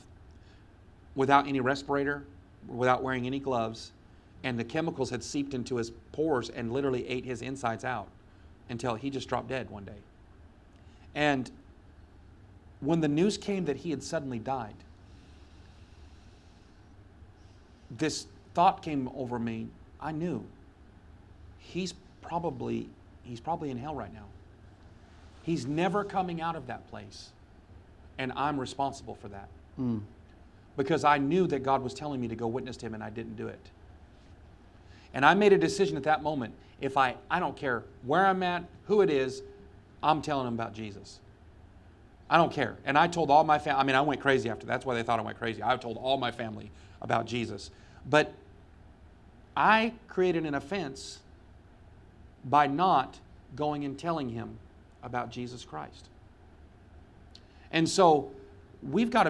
without any respirator, without wearing any gloves, and the chemicals had seeped into his pores and literally ate his insides out until he just dropped dead one day. And when the news came that he had suddenly died, this thought came over me. I knew he's probably in hell right now. He's never coming out of that place. And I'm responsible for that. Because I knew that God was telling me to go witness to him and I didn't do it. And I made a decision at that moment. If I don't care where I'm at, who it is, I'm telling them about Jesus. I don't care. And I told all my family, I mean, I went crazy after that. That's why they thought I went crazy. I told all my family about Jesus. But I created an offense by not going and telling him about Jesus Christ. And so we've got to be